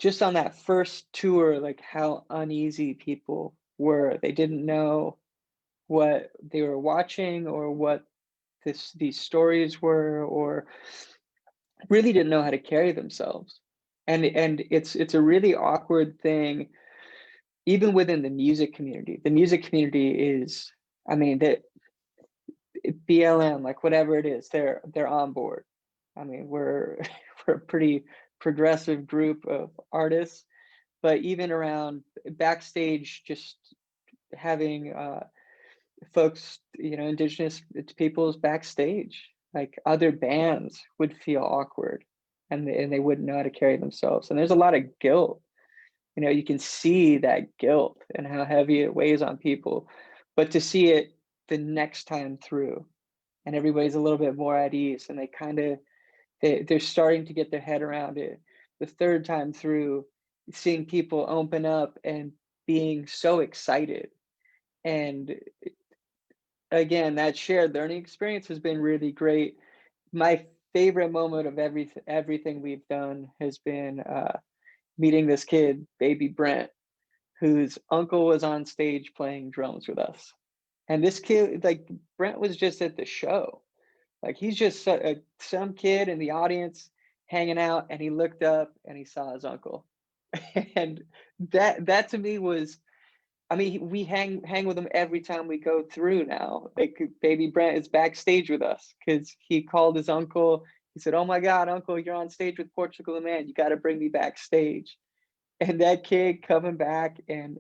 just on that first tour, like how uneasy people were. They didn't know what they were watching or what these stories were, or really didn't know how to carry themselves. And it's a really awkward thing, even within the music community. The music community is, I mean, that BLM, like whatever it is, they're on board. I mean, we're a pretty progressive group of artists, but even around backstage, just having folks, you know, Indigenous peoples backstage, like other bands would feel awkward and they wouldn't know how to carry themselves. And there's a lot of guilt. You know, you can see that guilt and how heavy it weighs on people. But to see it the next time through and everybody's a little bit more at ease and they're starting to get their head around it. The third time through, seeing people open up and being so excited. And again, that shared learning experience has been really great. My favorite moment of everything we've done has been meeting this kid, baby Brent, whose uncle was on stage playing drums with us. And this kid, like Brent was just at the show. Like he's just some kid in the audience hanging out, and he looked up and he saw his uncle. And that to me was, I mean, we hang with him every time we go through now. Like baby Brent is backstage with us because he called his uncle. He said, "Oh my God, uncle, you're on stage with Portugal the Man. You got to bring me backstage." And that kid coming back and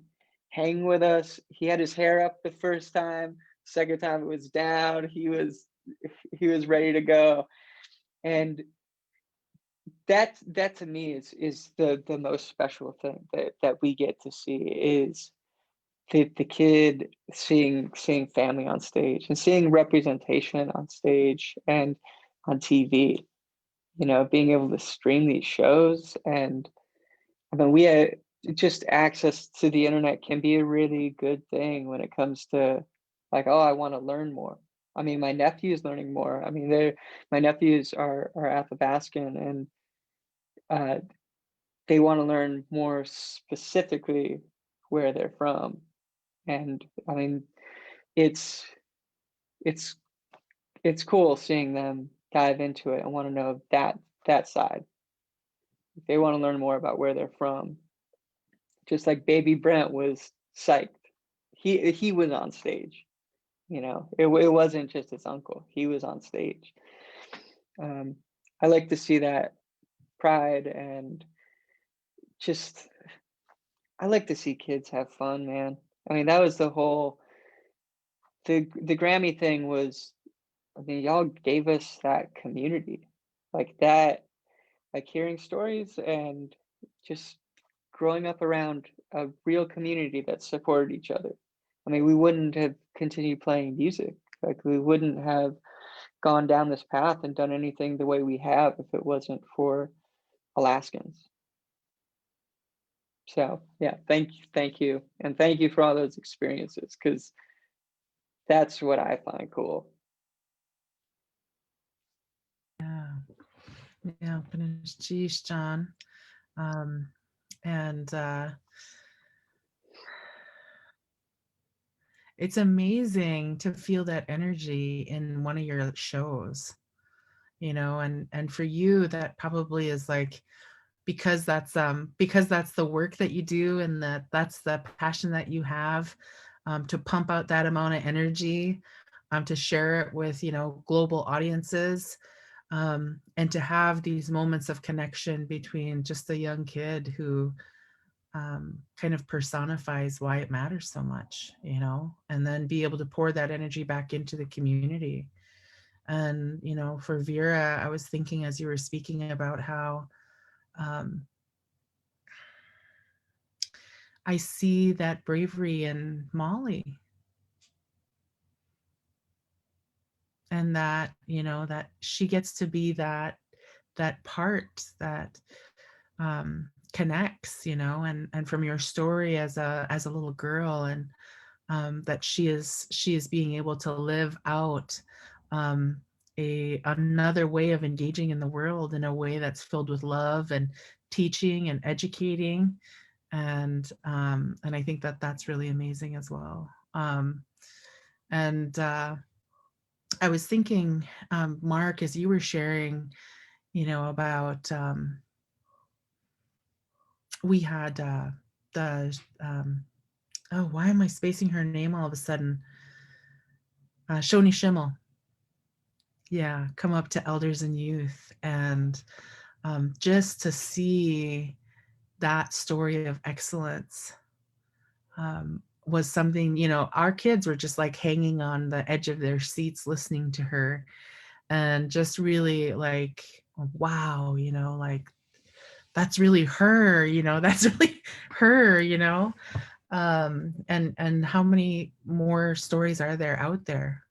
hanging with us, he had his hair up the first time. Second time it was down. He was ready to go. And that to me is the most special thing that we get to see, is the kid seeing family on stage and seeing representation on stage and on TV, you know, being able to stream these shows. And I mean, we had just access to the internet can be a really good thing when it comes to like, oh, I want to learn more. I mean, my nephew's learning more. I mean, my nephews are Athabascan, and they want to learn more specifically where they're from. And I mean, it's cool seeing them dive into it and want to know that side. If they want to learn more about where they're from, just like baby Brent was psyched. He was on stage, you know, it wasn't just his uncle, he was on stage. I like to see that pride, and just I like to see kids have fun, man. I mean, that was the whole the Grammy thing was, I mean, y'all gave us that community, like that, like hearing stories and just growing up around a real community that supported each other. I mean, we wouldn't have continued playing music. Like, we wouldn't have gone down this path and done anything the way we have if it wasn't for Alaskans. So yeah, thank you. And thank you for all those experiences, because that's what I find cool. Yeah, geez, John. And it's amazing to feel that energy in one of your shows, you know, and for you, that probably is like, because that's the work that you do, and that's the passion that you have, to pump out that amount of energy, to share it with, you know, global audiences, and to have these moments of connection between just a young kid who kind of personifies why it matters so much, you know, and then be able to pour that energy back into the community. And, you know, for Vera, I was thinking as you were speaking about how I see that bravery in Molly, and that, you know, that she gets to be that part that connects, you know, and from your story as a little girl, and that she is being able to live out another way of engaging in the world in a way that's filled with love and teaching and educating, and I think that that's really amazing as well. And I was thinking, Mark, as you were sharing, you know, about we had the oh, why am I spacing her name all of a sudden? Shoni Schimmel. Yeah, come up to elders and youth, and just to see that story of excellence was something, you know, our kids were just like hanging on the edge of their seats listening to her, and just really like, wow, you know, like that's really her, you know, that's really her, you know. And how many more stories are there out there,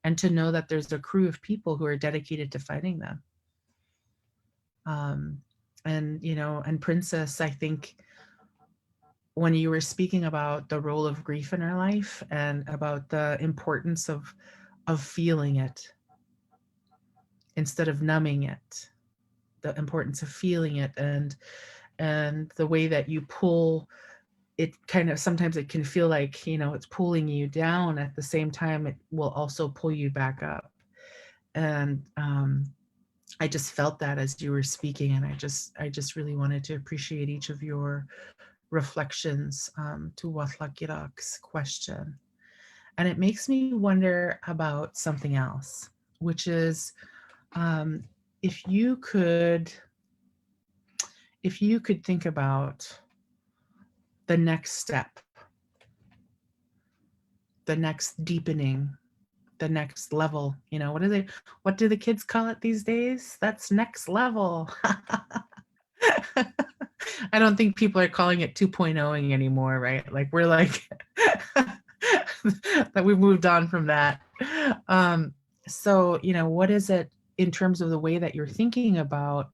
and to know that there's a crew of people who are dedicated to fighting them. And, you know, and Princess, I think when you were speaking about the role of grief in our life and about the importance of feeling it instead of numbing it, the importance of feeling it, and the way that you pull it, kind of sometimes it can feel like, you know, it's pulling you down. At the same time, it will also pull you back up. And I just felt that as you were speaking, and I just really wanted to appreciate each of your reflections to Wáahlaal Gíidaak's question. And it makes me wonder about something else, which is if you could think about the next step, the next deepening the next level. You know, what do the kids call it these days? That's next level. I don't think people are calling it 2.0ing anymore, right? Like we're like that we've moved on from that. So, you know, what is it in terms of the way that you're thinking about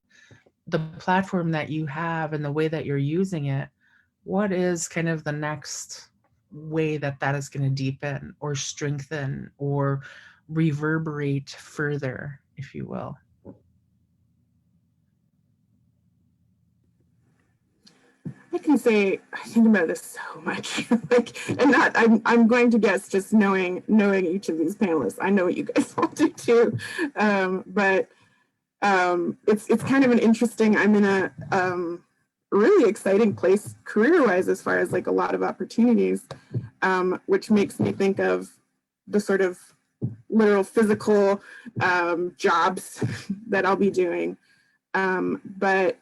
the platform that you have and the way that you're using it? What is kind of the next way that that is going to deepen or strengthen or reverberate further, if you will? I can say I think about this so much, like, and not. I'm going to guess just knowing each of these panelists. I know what you guys all do too, but it's kind of an interesting. I'm in a really exciting place career-wise as far as like a lot of opportunities, which makes me think of the sort of literal physical jobs that I'll be doing, but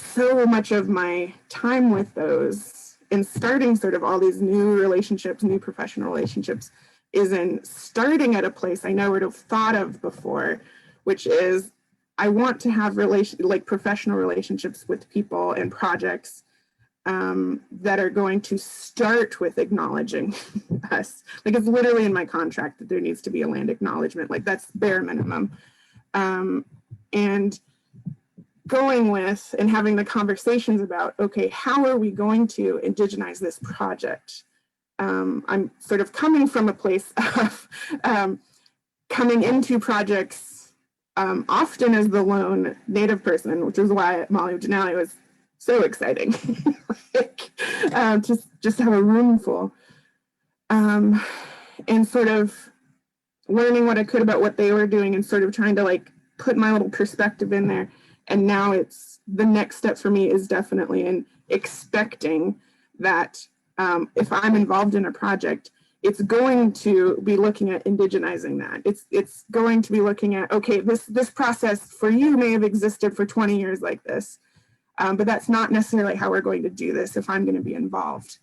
so much of my time with those and starting sort of all these new relationships, new professional relationships, is in starting at a place I never would have thought of before, which is I want to have professional relationships with people and projects that are going to start with acknowledging us. Like it's literally in my contract that there needs to be a land acknowledgement. Like that's bare minimum. And going with and having the conversations about, okay, how are we going to indigenize this project? I'm sort of coming from a place of coming into projects often as the lone Native person, which is why Molly of Denali was so exciting. Like, just have a room full. And sort of learning what I could about what they were doing and sort of trying to like put my little perspective in there. And now it's the next step for me is definitely in expecting that if I'm involved in a project, it's going to be looking at indigenizing that. It's going to be looking at, okay, this process for you may have existed for 20 years like this, but that's not necessarily how we're going to do this if I'm going to be involved.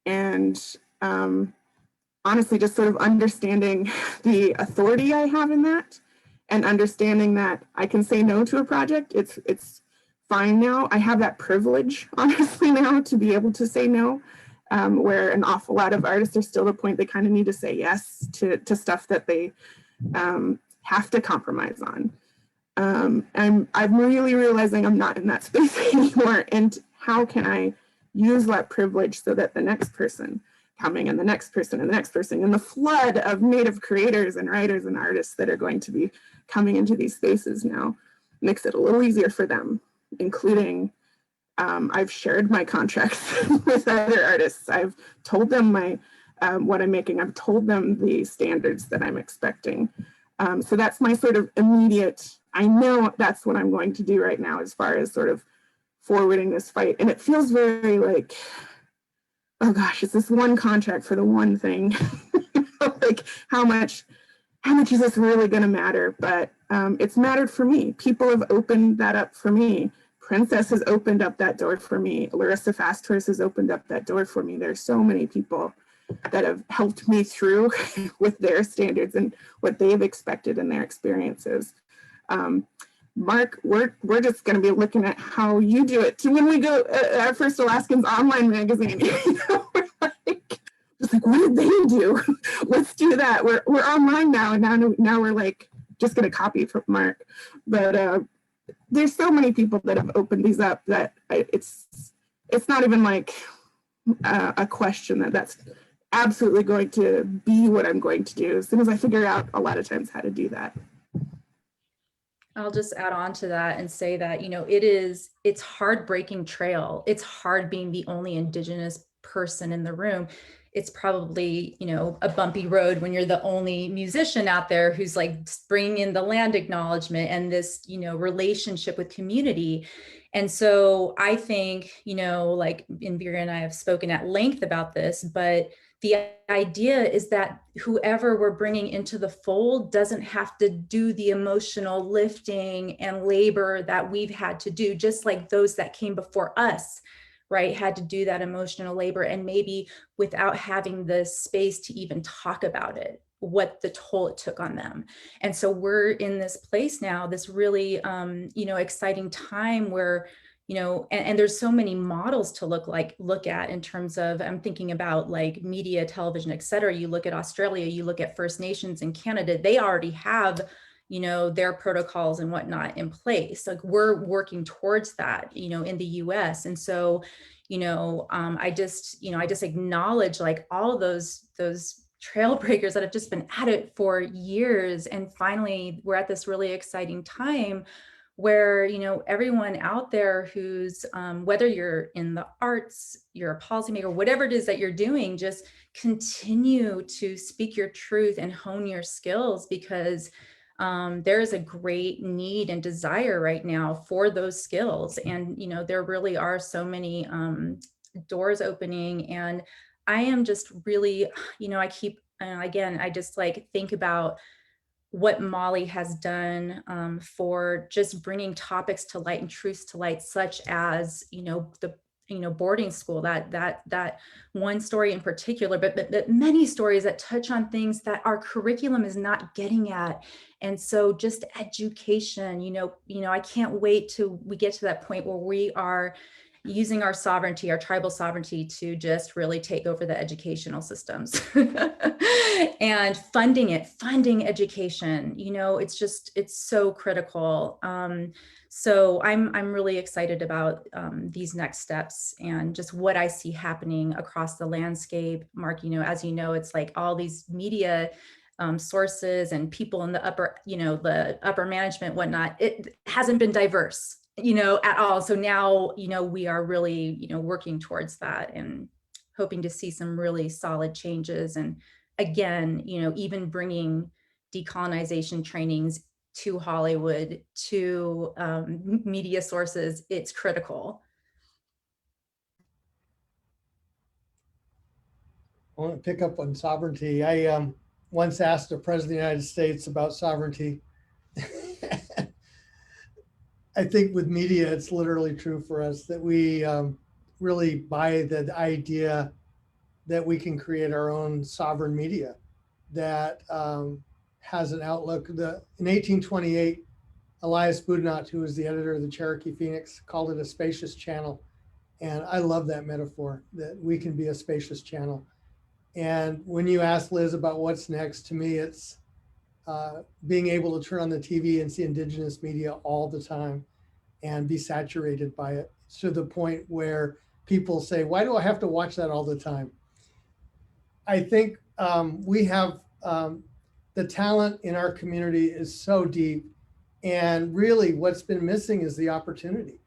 And honestly, just sort of understanding the authority I have in that. And understanding that I can say no to a project, it's fine now. I have that privilege, honestly, now to be able to say no, where an awful lot of artists are still at the point they kind of need to say yes to stuff that they have to compromise on. And I'm really realizing I'm not in that space anymore. And how can I use that privilege so that the next person coming and the next person and the next person and the flood of Native creators and writers and artists that are going to be coming into these spaces now makes it a little easier for them, including I've shared my contracts with other artists. I've told them my what I'm making. I've told them the standards that I'm expecting. So that's my sort of immediate, I know that's what I'm going to do right now as far as sort of forwarding this fight. And it feels very like, oh gosh, it's this one contract for the one thing. Like how much is this really going to matter? But it's mattered for me. People have opened that up for me. Princess has opened up that door for me. Larissa Fasthorse has opened up that door for me. There's so many people that have helped me through with their standards and what they've expected in their experiences. Mark, we're just going to be looking at how you do it. So when we go our first Alaskans online magazine, you know, we're like, just like, what did they do? Let's do that. We're online now, and now we're like just going to copy from Mark. But there's so many people that have opened these up that it's not even like a question that's absolutely going to be what I'm going to do as soon as I figure out a lot of times how to do that. I'll just add on to that and say that, you know, it's hard breaking trail. It's hard being the only Indigenous person in the room. It's probably, you know, a bumpy road when you're the only musician out there who's like bringing in the land acknowledgement and this, you know, relationship with community. And so I think, you know, like Vera and I have spoken at length about this, but the idea is that whoever we're bringing into the fold doesn't have to do the emotional lifting and labor that we've had to do, just like those that came before us right, had to do that emotional labor, and maybe without having the space to even talk about it, what the toll it took on them. And so we're in this place now, this really, exciting time where, and there's so many models to look at in terms of, I'm thinking about like media, television, et cetera. You look at Australia, you look at First Nations in Canada, they already have, their protocols and whatnot in place. Like we're working towards that, in the US. And so, I just acknowledge like all those trailbreakers that have just been at it for years. And finally, we're at this really exciting time where, everyone out there who's, whether you're in the arts, you're a policymaker, whatever it is that you're doing, just continue to speak your truth and hone your skills, because there is a great need and desire right now for those skills. And, there really are so many doors opening. And I am just really, I keep, again, I just like think about what Molly has done for just bringing topics to light and truths to light, such as, the boarding school, that one story in particular, but many stories that touch on things that our curriculum is not getting at. And so just education, I can't wait till we get to that point where we are using our sovereignty, our tribal sovereignty, to just really take over the educational systems and funding education. It's so critical. So I'm really excited about these next steps and just what I see happening across the landscape. Mark, as you know, it's like all these media sources and people in the upper, the upper management, whatnot, it hasn't been diverse, at all. So now, we are really, working towards that and hoping to see some really solid changes. And again, even bringing decolonization trainings to Hollywood, to media sources, it's critical. I want to pick up on sovereignty. I once asked the President of the United States about sovereignty. I think with media, it's literally true for us that we really buy the idea that we can create our own sovereign media that has an outlook. In 1828, Elias Boudinot, who was the editor of the Cherokee Phoenix, called it a spacious channel. And I love that metaphor, that we can be a spacious channel. And when you ask Liz about what's next, to me, it's being able to turn on the TV and see Indigenous media all the time and be saturated by it to the point where people say, why do I have to watch that all the time? I think we have the talent in our community is so deep, and really what's been missing is the opportunity.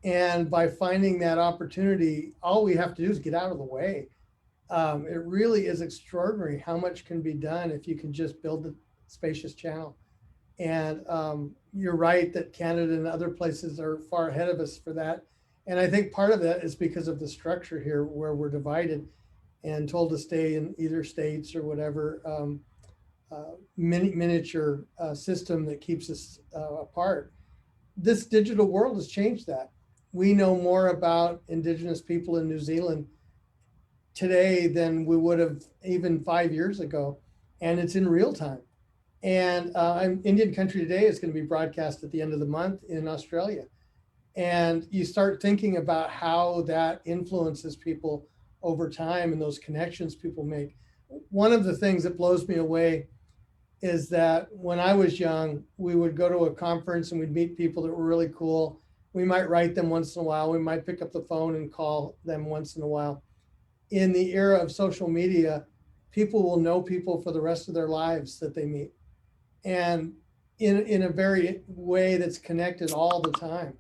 And by finding that opportunity, all we have to do is get out of the way. It really is extraordinary how much can be done if you can just build the spacious channel. And you're right that Canada and other places are far ahead of us for that. And I think part of that is because of the structure here where we're divided and told to stay in either states or whatever miniature system that keeps us apart. This digital world has changed that. We know more about Indigenous people in New Zealand today than we would have even 5 years ago. And it's in real time. And Indian Country Today is going to be broadcast at the end of the month in Australia. And you start thinking about how that influences people over time and those connections people make. One of the things that blows me away is that when I was young, we would go to a conference and we'd meet people that were really cool. We might write them once in a while. We might pick up the phone and call them once in a while. In the era of social media, people will know people for the rest of their lives that they meet. And in a very way that's connected all the time.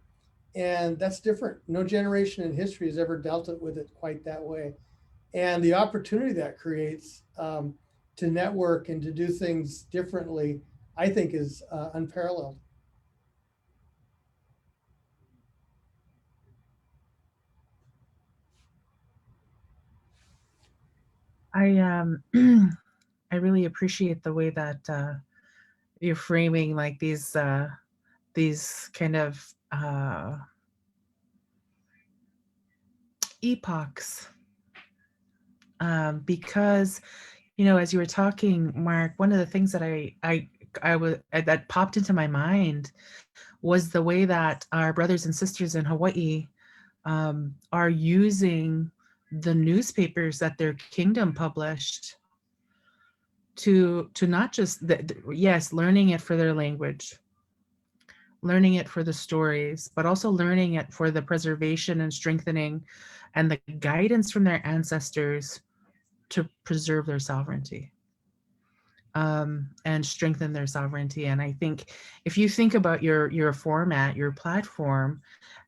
And that's different. No generation in history has ever dealt with it quite that way. And the opportunity that creates to network and to do things differently, I think is unparalleled. I really appreciate the way that you're framing like these kind of epochs. Because, you know, as you were talking, Mark, one of the things that that popped into my mind was the way that our brothers and sisters in Hawaii are using the newspapers that their kingdom published to not just, yes, learning it for their language, learning it for the stories, but also learning it for the preservation and strengthening and the guidance from their ancestors to preserve their sovereignty and strengthen their sovereignty. And I think if you think about your format, your platform,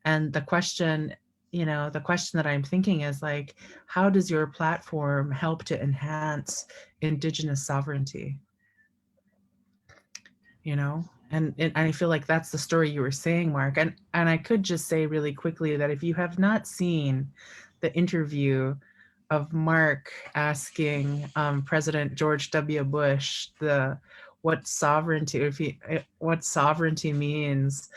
and the question, you know, the question that I'm thinking is like, how does your platform help to enhance Indigenous sovereignty? You know, and I feel like that's the story you were saying, Mark. And I could just say really quickly that if you have not seen the interview of Mark asking President George W. Bush what sovereignty means,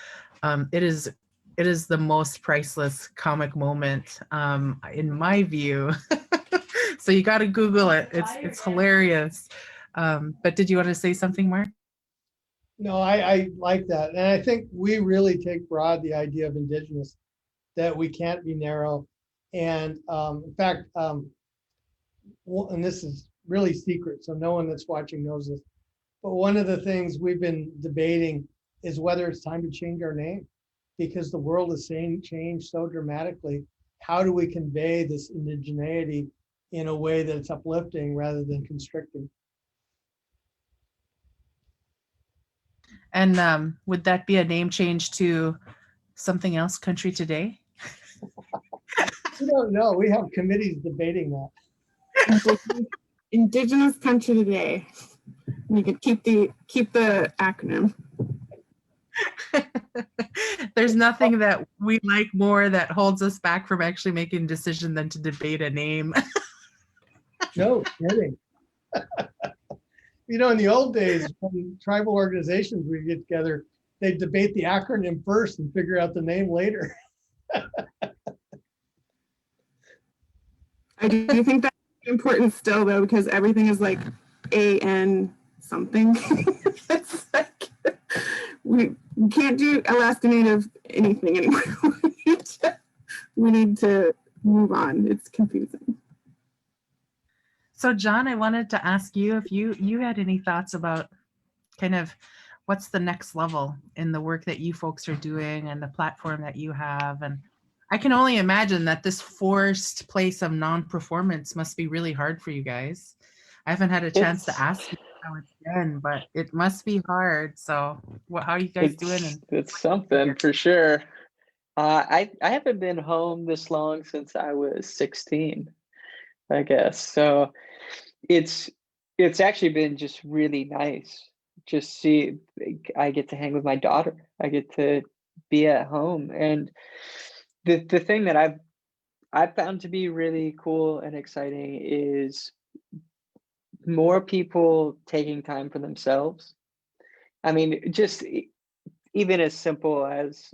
it is the most priceless comic moment in my view. So you got to Google it. It's hilarious. But did you want to say something, Mark? No, I like that. And I think we really take broad the idea of Indigenous, that we can't be narrow. And in fact, and this is really secret, so no one that's watching knows this, but one of the things we've been debating is whether it's time to change our name, because the world is changed so dramatically. How do we convey this indigeneity in a way that it's uplifting rather than constricting? And would that be a name change to something else, Country Today? We don't know. We have committees debating that. Indigenous Country Today. You could keep the acronym. There's nothing that we like more that holds us back from actually making a decision than to debate a name. No kidding. You know, in the old days, when tribal organizations would get together, they'd debate the acronym first and figure out the name later. I do think that's important still, though, because everything is like AN something. It's like we can't do Alaska Native anything anymore. We need to move on. It's confusing. So John, I wanted to ask you if you had any thoughts about kind of what's the next level in the work that you folks are doing and the platform that you have. And I can only imagine that this forced place of non-performance must be really hard for you guys. I haven't had a chance to ask you how it's been, but it must be hard. So how are you guys doing? It's something for sure. I haven't been home this long since I was 16, I guess. So it's actually been just really nice. Just I get to hang with my daughter. I get to be at home. And the thing that I've found to be really cool and exciting is more people taking time for themselves. I mean, just even as simple as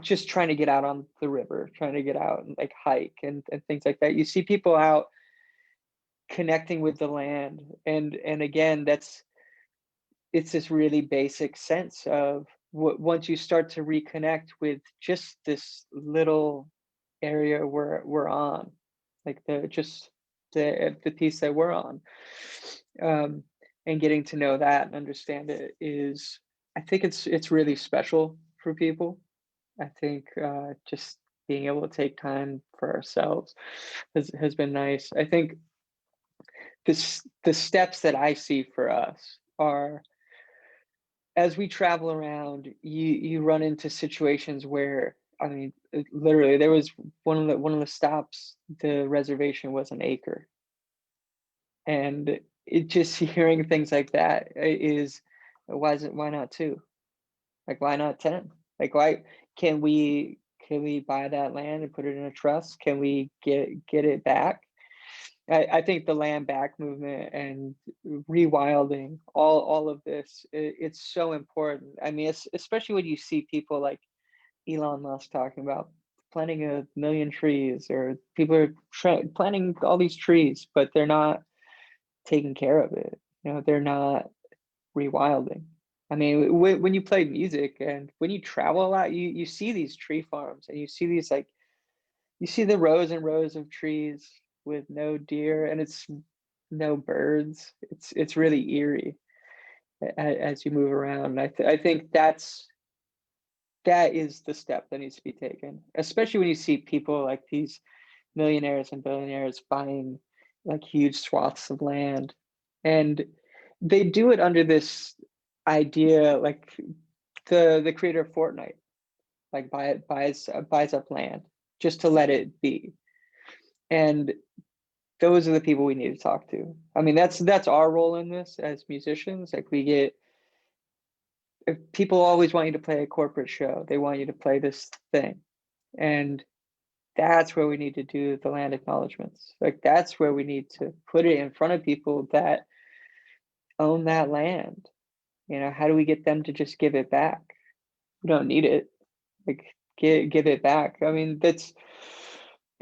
just trying to get out on the river, trying to get out and like hike and things like that. You see people out connecting with the land. And again, it's this really basic sense of once you start to reconnect with just this little area we're on, like the piece that we're on, and getting to know that and understand it is, I think it's really special for people. I think just being able to take time for ourselves has been nice. I think the steps that I see for us are, as we travel around, you run into situations where, I mean, literally, there was one of the stops. The reservation was an acre, and it just hearing things like that is, why not 2? Like, why not 10? Like, why can we buy that land and put it in a trust? Can we get it back? I think the land back movement and rewilding, all of this, it's so important. I mean, especially when you see people like Elon Musk talking about planting 1,000,000 trees, or people are planting all these trees, but they're not taking care of it. You know, they're not rewilding. I mean, when you play music and when you travel a lot, you see these tree farms, and you see these, like, you see the rows and rows of trees with no deer, and it's no birds. It's really eerie as you move around. And I think that is the step that needs to be taken, especially when you see people like these millionaires and billionaires buying like huge swaths of land, and they do it under this idea, like the creator of Fortnite, like buys up land just to let it be. And those are the people we need to talk to. I mean, that's our role in this as musicians. Like, if people always want you to play a corporate show, they want you to play this thing, and that's where we need to do the land acknowledgements. Like, that's where we need to put it in front of people that own that land. You know, how do we get them to just give it back? We don't need it. Like, give it back. I mean, it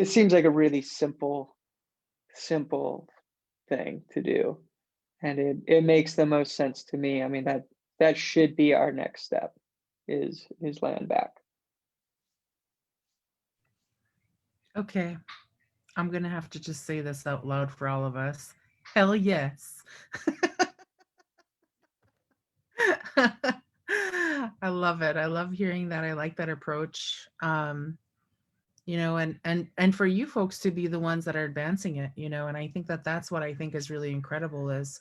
seems like a really simple thing to do, and it makes the most sense to me. I mean, that should be our next step, is land back. Okay, I'm gonna have to just say this out loud for all of us. Hell yes. I love it. I love hearing that. I like that approach. You know, and for you folks to be the ones that are advancing it, you know, and I think that's what I think is really incredible, is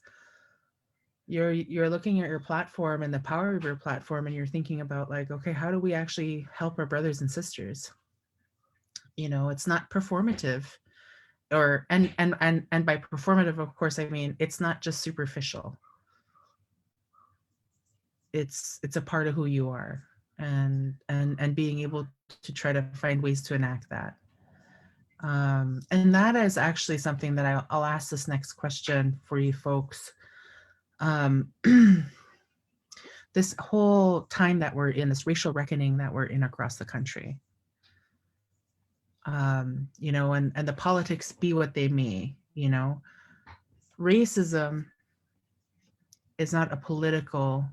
you're looking at your platform and the power of your platform, and you're thinking about, like, okay, how do we actually help our brothers and sisters? You know, it's not performative, or and by performative, of course, I mean, it's not just superficial. It's a part of who you are, and being able to try to find ways to enact that. And that is actually something that I'll ask this next question for you folks. This whole time that we're in, this racial reckoning that we're in across the country, you know, and the politics be what they may, you know, racism is not a political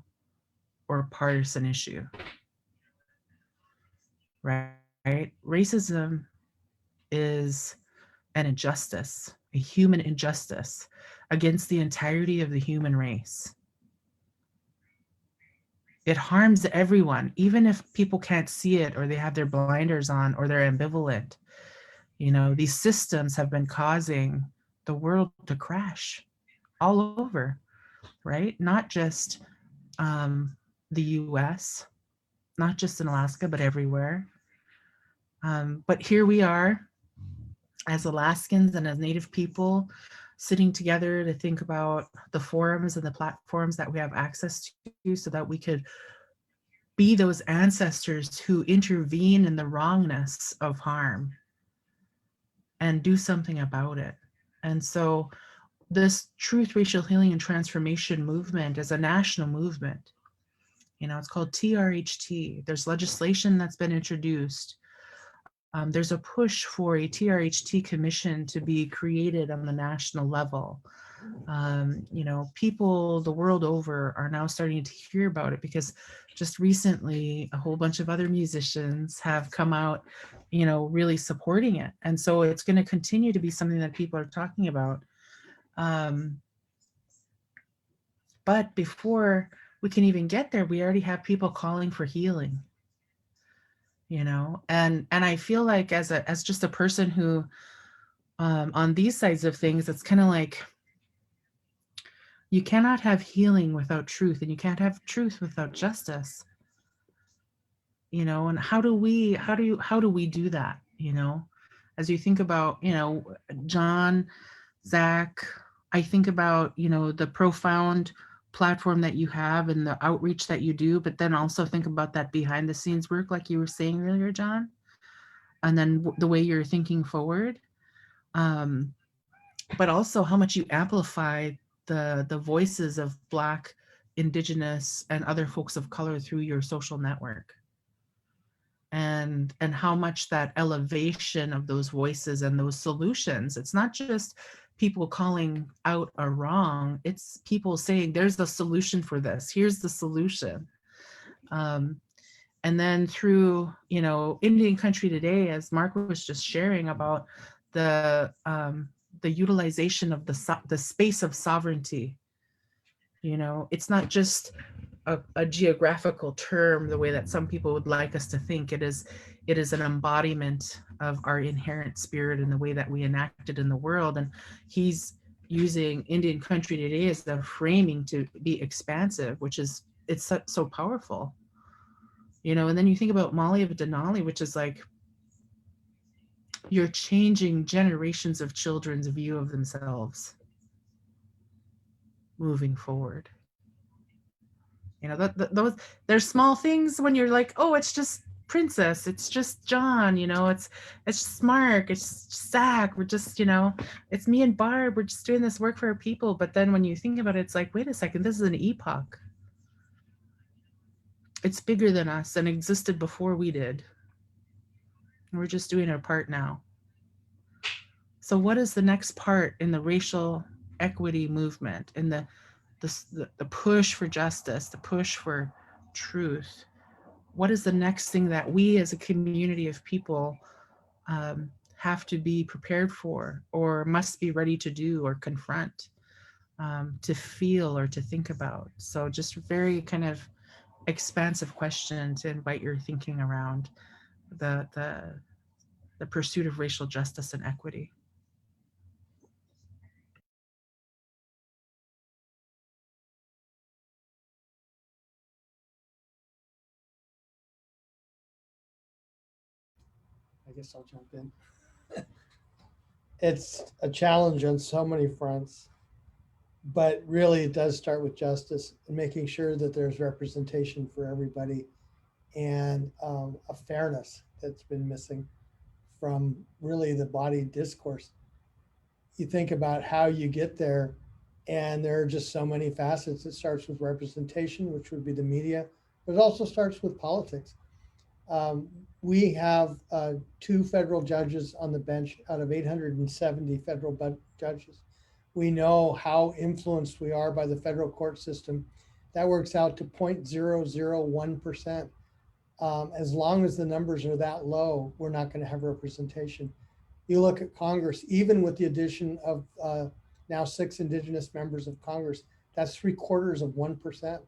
or partisan issue, right? Racism is an injustice, a human injustice against the entirety of the human race. It harms everyone, even if people can't see it, or they have their blinders on, or they're ambivalent. You know, these systems have been causing the world to crash all over, right? Not just the US, not just in Alaska, but everywhere. But here we are as Alaskans and as Native people, sitting together to think about the forums and the platforms that we have access to, so that we could be those ancestors who intervene in the wrongness of harm and do something about it. And so this truth, racial healing, and transformation movement is a national movement. You know, it's called TRHT. There's legislation that's been introduced. There's a push for a TRHT commission to be created on the national level. You know, people the world over are now starting to hear about it, because just recently a whole bunch of other musicians have come out, you know, really supporting it. And so it's going to continue to be something that people are talking about. But before we can even get there, we already have people calling for healing. You know, and I feel like as just a person who on these sides of things, it's kind of like, you cannot have healing without truth, and you can't have truth without justice. You know, and how do we do that? You know, as you think about, you know, John, Zach, I think about, you know, the profound platform that you have and the outreach that you do, but then also think about that behind the scenes work, like you were saying earlier, John, and then the way you're thinking forward, but also how much you amplify the voices of Black, Indigenous, and other folks of color through your social network. and how much that elevation of those voices and those solutions, it's not just people calling out a wrong, it's people saying there's a solution for this, here's the solution. And then through, you know, Indian Country Today, as Mark was just sharing about the utilization of the space of sovereignty. You know, it's not just a geographical term the way that some people would like us to think. It is an embodiment of our inherent spirit and the way that we enact it in the world. And he's using Indian Country Today as the framing to be expansive, which is, it's so powerful. You know, and then you think about Molly of Denali, which is like, you're changing generations of children's view of themselves moving forward. You know, those, there's small things when you're like, oh, it's just Princess, it's just John, you know, it's just Mark, it's Zach, we're just, you know, it's me and Barb, we're just doing this work for our people. But then when you think about it, it's like, wait a second, this is an epoch. It's bigger than us and existed before we did. We're just doing our part now. So what is the next part in the racial equity movement, in the push for justice, the push for truth? What is the next thing that we as a community of people have to be prepared for, or must be ready to do or confront, to feel or to think about? So just very kind of expansive question to invite your thinking around the pursuit of racial justice and equity. I guess I'll jump in. It's a challenge on so many fronts, but really it does start with justice and making sure that there's representation for everybody, and a fairness that's been missing from really the body discourse. You think about how you get there, and there are just so many facets. It starts with representation, which would be the media, but it also starts with politics. We have 2 federal judges on the bench out of 870 federal judges. We know how influenced we are by the federal court system. That works out to 0.001%. As long as the numbers are that low, we're not going to have representation. You look at Congress, even with the addition of now 6 Indigenous members of Congress, that's 0.75%.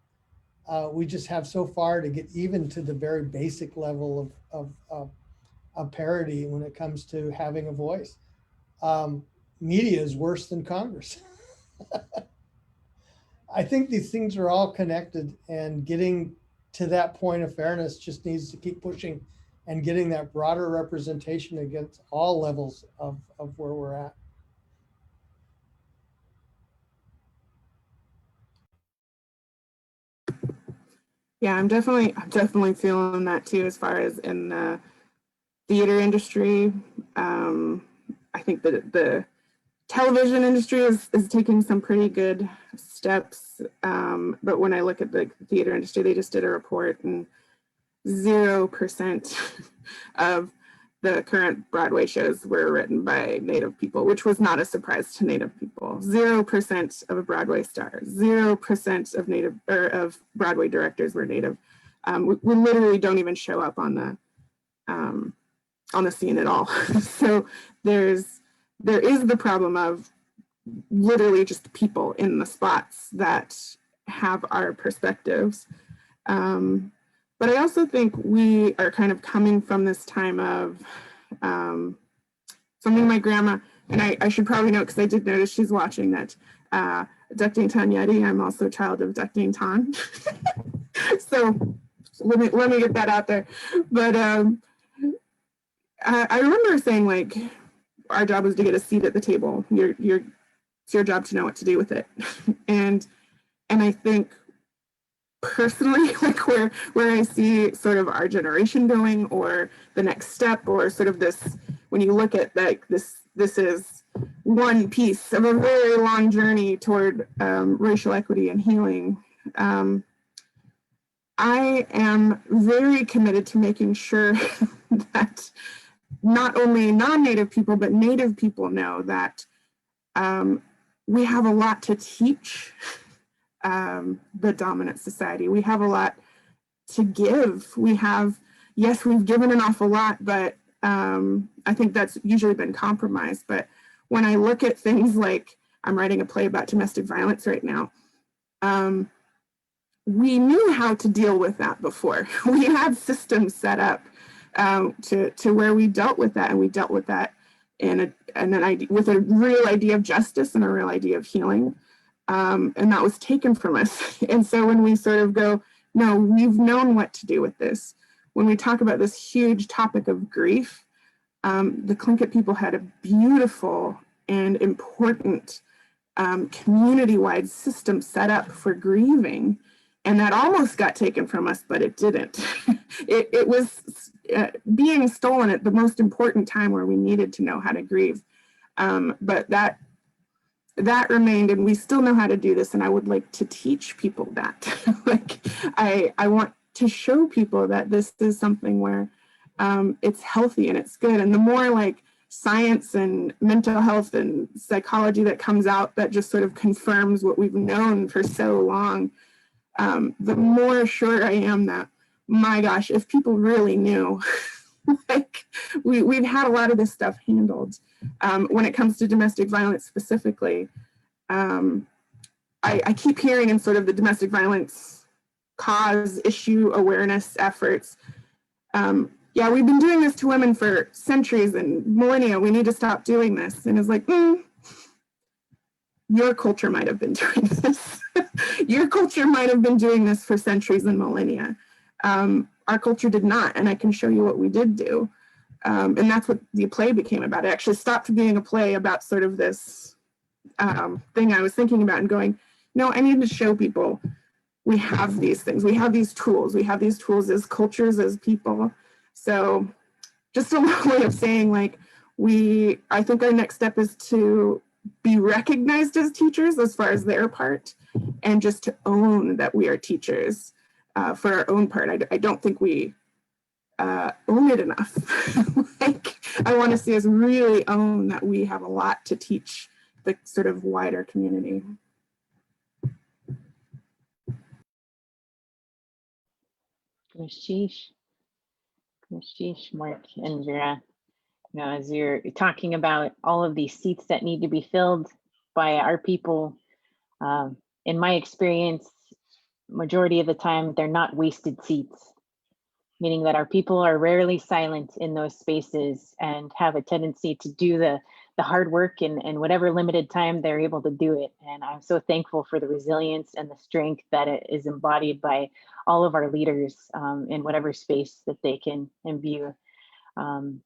We just have so far to get even to the very basic level of parity when it comes to having a voice. Media is worse than Congress. I think these things are all connected, and getting to that point of fairness just needs to keep pushing and getting that broader representation against all levels of where we're at. Yeah, I'm definitely feeling that too, as far as in the theater industry. I think that the television industry is taking some pretty good steps. But when I look at the theater industry, they just did a report, and 0% of the current Broadway shows were written by Native people, which was not a surprise to Native people. 0% of a Broadway star, 0% of Native, or of Broadway directors were Native. We literally don't even show up on the scene at all. So there is the problem of literally just people in the spots that have our perspectives. But I also think we are kind of coming from this time of something my grandma, and I should probably know, because I did notice she's watching, that Ducting Tan Yeti, I'm also a child of Ducting Tan. So let me get that out there. But I remember saying, like, our job was to get a seat at the table. It's your job to know what to do with it. And I think personally, like where I see sort of our generation going, or the next step, or sort of this, when you look at like this is one piece of a very long journey toward racial equity and healing. I am very committed to making sure that not only non-Native people, but Native people know that we have a lot to teach the dominant society. We have a lot to give. Yes, we've given an awful lot, but I think that's usually been compromised. But when I look at things like, I'm writing a play about domestic violence right now, we knew how to deal with that before. We had systems set up to where we dealt with that, and we dealt with that with a real idea of justice and a real idea of healing. And that was taken from us. And so when we sort of go, no, we've known what to do with this. When we talk about this huge topic of grief, the Tlingit people had a beautiful and important community-wide system set up for grieving. And that almost got taken from us, but it didn't. It was being stolen at the most important time where we needed to know how to grieve. But that remained, and we still know how to do this. And I would like to teach people that. Like, I want to show people that this is something where it's healthy and it's good. And the more like science and mental health and psychology that comes out that just sort of confirms what we've known for so long, the more sure I am that, my gosh, if people really knew, like we've had a lot of this stuff handled. When it comes to domestic violence specifically, I keep hearing in sort of the domestic violence cause issue awareness efforts, yeah, we've been doing this to women for centuries and millennia. We need to stop doing this. And it's like, your culture might have been doing this. Your culture might have been doing this for centuries and millennia. Our culture did not, and I can show you what we did do. And that's what the play became about. It actually stopped being a play about sort of this thing I was thinking about and going, no, I need to show people we have these things. We have these tools. We have these tools as cultures, as people. So just a little way of saying, like, I think our next step is to be recognized as teachers as far as their part, and just to own that we are teachers for our own part. I don't think we own it enough. Like, I want to see us really own that we have a lot to teach the sort of wider community. Sheesh, Mark and Vera. You know, as you're talking about all of these seats that need to be filled by our people, in my experience, majority of the time, they're not wasted seats, meaning that our people are rarely silent in those spaces and have a tendency to do the hard work in whatever limited time they're able to do it. And I'm so thankful for the resilience and the strength that it is embodied by all of our leaders in whatever space that they can imbue. And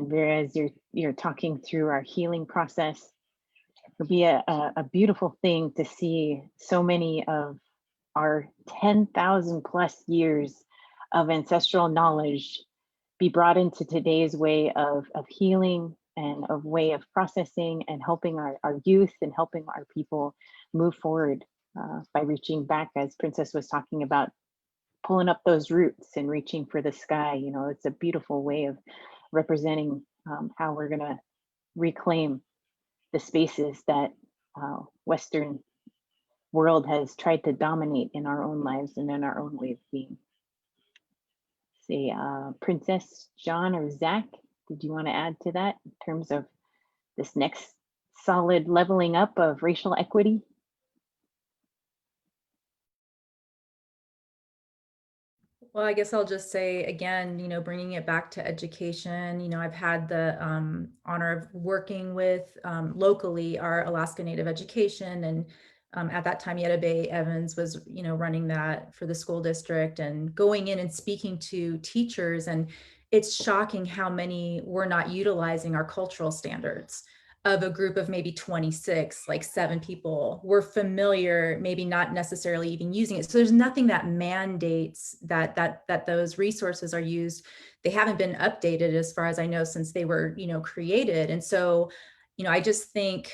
Vera, as you're talking through our healing process, it'll be a beautiful thing to see so many of our 10,000 plus years of ancestral knowledge be brought into today's way of healing and of way of processing and helping our youth and helping our people move forward by reaching back, as Princess was talking about, pulling up those roots and reaching for the sky. You know, it's a beautiful way of representing how we're gonna reclaim the spaces that Western world has tried to dominate in our own lives and in our own way of being. Say, Princess, John, or Zach, did you want to add to that in terms of this next solid leveling up of racial equity? Well, I guess I'll just say again, you know, bringing it back to education, you know, I've had the honor of working with locally our Alaska Native Education, and at that time, Yetta Bay Evans was, you know, running that for the school district and going in and speaking to teachers. And it's shocking how many were not utilizing our cultural standards. Of a group of maybe 26, like 7 people were familiar, maybe not necessarily even using it. So there's nothing that mandates that those resources are used. They haven't been updated, as far as I know, since they were, you know, created. And so, you know, I just think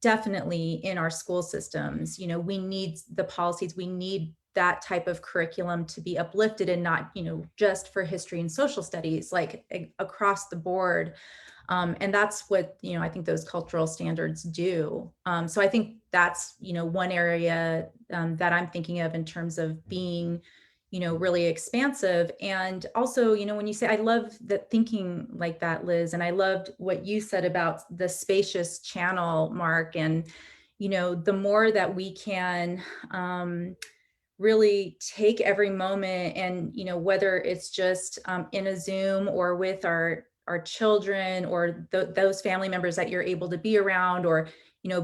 definitely in our school systems, you know, we need the policies, we need that type of curriculum to be uplifted and not, just for history and social studies, like across the board. And that's what, I think those cultural standards do. So I think that's, one area that I'm thinking of in terms of being, really expansive. And also, when you say, I love that thinking like that, Liz, and I loved what you said about the spacious channel, Mark, and, the more that we can really take every moment and, whether it's just in a Zoom or with our children or those family members that you're able to be around, or,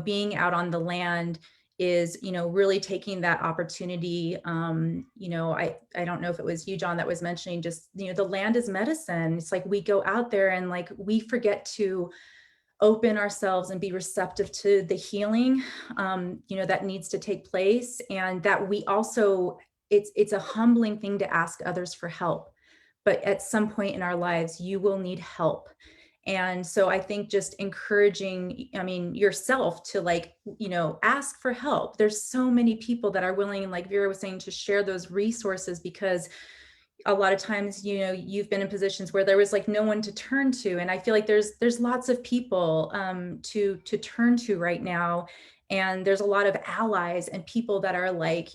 being out on the land, is, really taking that opportunity. I don't know if it was you, John, that was mentioning just, the land is medicine. It's like we go out there and like we forget to open ourselves and be receptive to the healing, that needs to take place. And that we also, it's a humbling thing to ask others for help. But at some point in our lives, you will need help. And so I think just encouraging, yourself to ask for help. There's so many people that are willing, like Vera was saying, to share those resources, because a lot of times, you've been in positions where there was like no one to turn to. And I feel like there's lots of people to turn to right now. And there's a lot of allies and people that are like,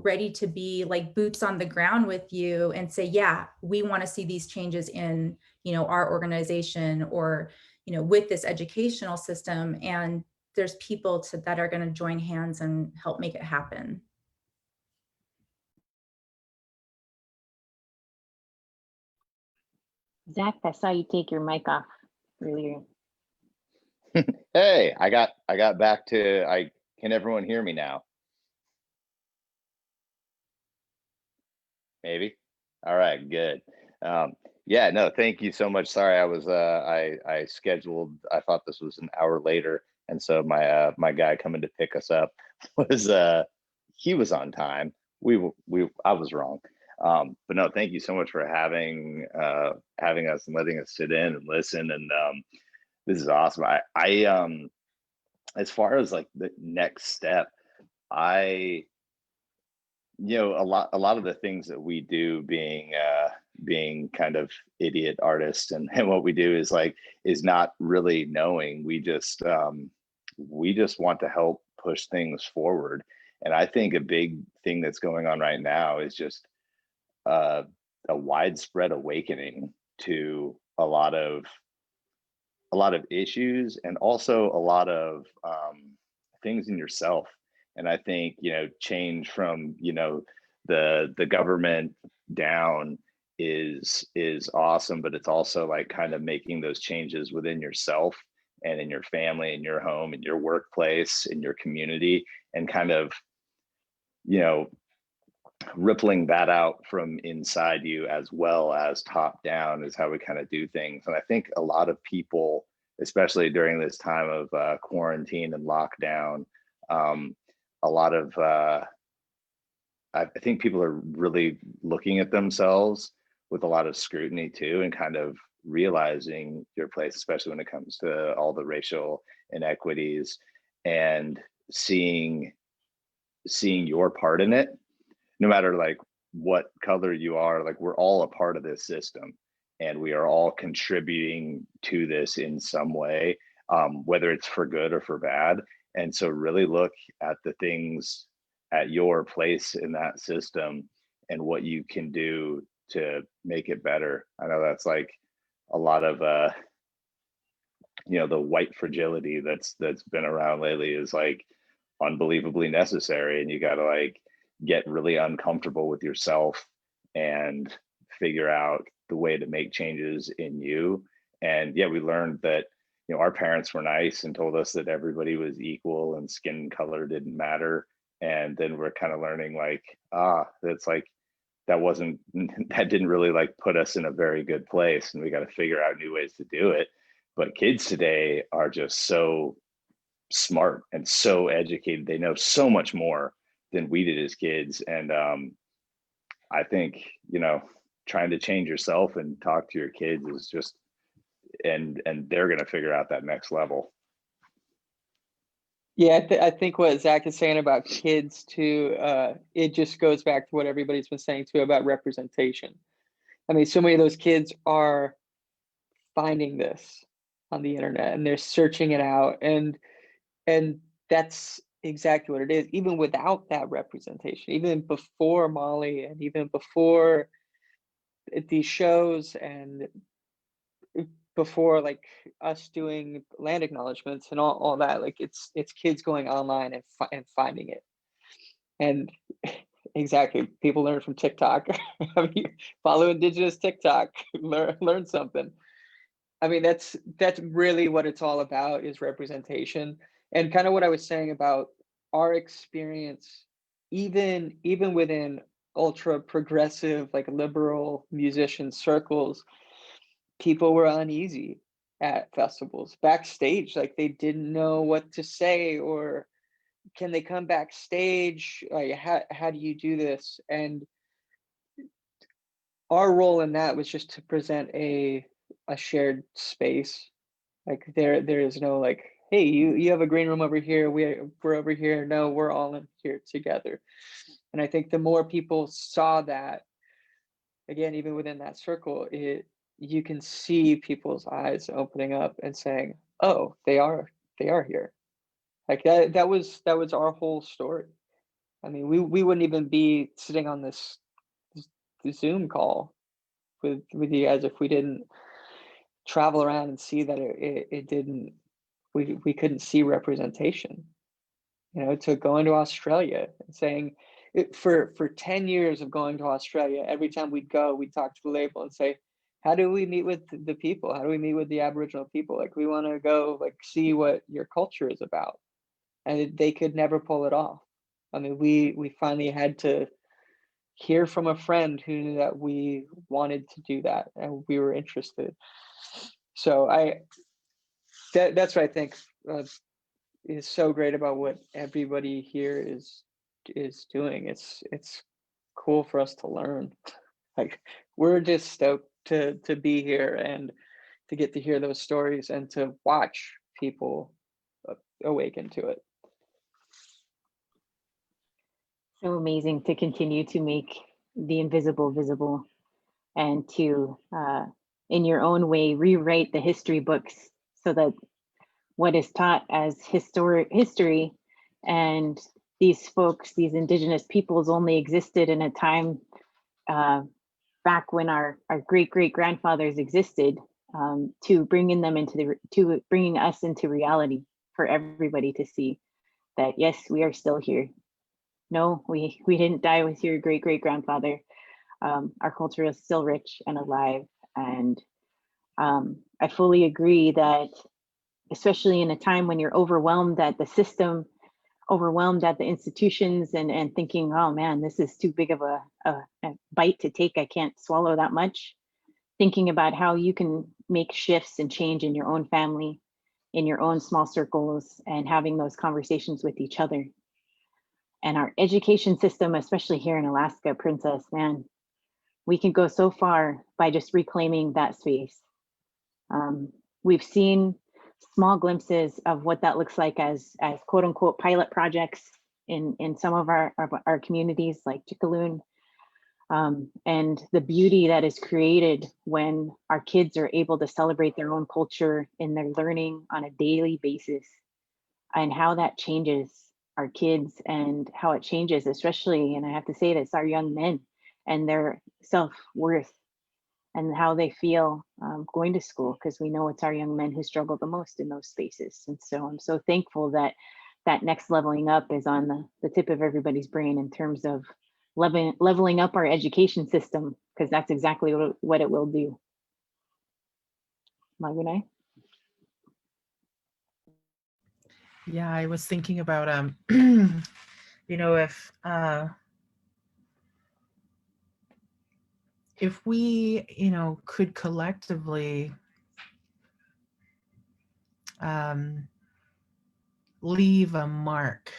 ready to be like boots on the ground with you and say, yeah, we want to see these changes in, our organization, or, with this educational system. And there's people that are going to join hands and help make it happen. Zach, I saw you take your mic off earlier. Hey, I got back to, can everyone hear me now? Maybe. All right, good. Yeah, no, thank you so much. Sorry, I was I scheduled, I thought this was an hour later, and so my guy coming to pick us up was he was on time. I was wrong. But no, thank you so much for having us and letting us sit in and listen. And this is awesome. I as far as like the next step, a lot of the things that we do, being kind of idiot artists, and what we do is not really knowing. We just want to help push things forward. And I think a big thing that's going on right now is just a widespread awakening to a lot of issues, and also a lot of things in yourself. And I think, change from, the government down is awesome, but it's also like kind of making those changes within yourself and in your family, in your home, in your workplace, in your community, and kind of, rippling that out from inside you as well as top down is how we kind of do things. And I think a lot of people, especially during this time of quarantine and lockdown, a lot of I think people are really looking at themselves with a lot of scrutiny too, and kind of realizing your place, especially when it comes to all the racial inequities, and seeing your part in it. No matter like what color you are, like we're all a part of this system, and we are all contributing to this in some way, whether it's for good or for bad. And so really look at the things, at your place in that system, and what you can do to make it better. I know that's like a lot of the white fragility that's been around lately is like unbelievably necessary, and you got to like get really uncomfortable with yourself and figure out the way to make changes in you. And yeah, we learned that, our parents were nice and told us that everybody was equal and skin color didn't matter. And then we're kind of learning like, that's like, that didn't really like put us in a very good place, and we got to figure out new ways to do it. But kids today are just so smart and so educated. They know so much more than we did as kids. And I think, trying to change yourself and talk to your kids is just, and they're going to figure out that next level. Yeah, I think what Zach is saying about kids too, it just goes back to what everybody's been saying too about representation. I mean, so many of those kids are finding this on the internet and they're searching it out, and that's exactly what it is. Even without that representation, even before Molly and even before these shows and before like us doing land acknowledgements and all that, like it's kids going online and finding it. And exactly, people learn from TikTok. I mean, follow Indigenous TikTok, learn something. I mean, that's really what it's all about, is representation. And kind of what I was saying about our experience, even within ultra progressive, like liberal musician circles, people were uneasy at festivals backstage, like they didn't know what to say, or can they come backstage, like how do you do this? And our role in that was just to present a shared space. Like there is no like, hey, you have a green room over here, we're over here. No, we're all in here together. And I think the more people saw that, again, even within that circle, you can see people's eyes opening up and saying, oh, they are here. Like that was our whole story. I mean, we wouldn't even be sitting on this Zoom call with you guys if we didn't travel around and see that it didn't, we couldn't see representation. You know, to going to Australia and saying, for 10 years of going to Australia, every time we'd go, we'd talk to the label and say, how do we meet with the people? How do we meet with the Aboriginal people? Like, we want to go like see what your culture is about. And they could never pull it off. I mean, we finally had to hear from a friend who knew that we wanted to do that and we were interested. So that's what I think is so great about what everybody here is doing. It's cool for us to learn. Like, we're just stoked to be here and to get to hear those stories and to watch people awaken to it. So amazing to continue to make the invisible visible and to, in your own way, rewrite the history books so that what is taught as history and these folks, these Indigenous peoples, only existed in a time back when our great grandfathers existed, to bringing them to bringing us into reality for everybody to see that yes, we are still here. No, we didn't die with your great grandfather. Our culture is still rich and alive, and I fully agree that, especially in a time when you're overwhelmed at the system, overwhelmed at the institutions, and thinking, oh man, this is too big of a bite to take, I can't swallow that much. Thinking about how you can make shifts and change in your own family, in your own small circles, and having those conversations with each other. And our education system, especially here in Alaska, Princess, man, we can go so far by just reclaiming that space. We've seen small glimpses of what that looks like as quote unquote pilot projects in some of our communities like Gwich'in, and the beauty that is created when our kids are able to celebrate their own culture in their learning on a daily basis, and how that changes our kids and how it changes, especially, and I have to say this, our young men and their self-worth and how they feel going to school, because we know it's our young men who struggle the most in those spaces. And so I'm so thankful that that next leveling up is on the tip of everybody's brain in terms of leveling up our education system, because that's exactly what it will do. Magunai? Yeah, I was thinking about you know, if we, you know, could collectively leave a mark.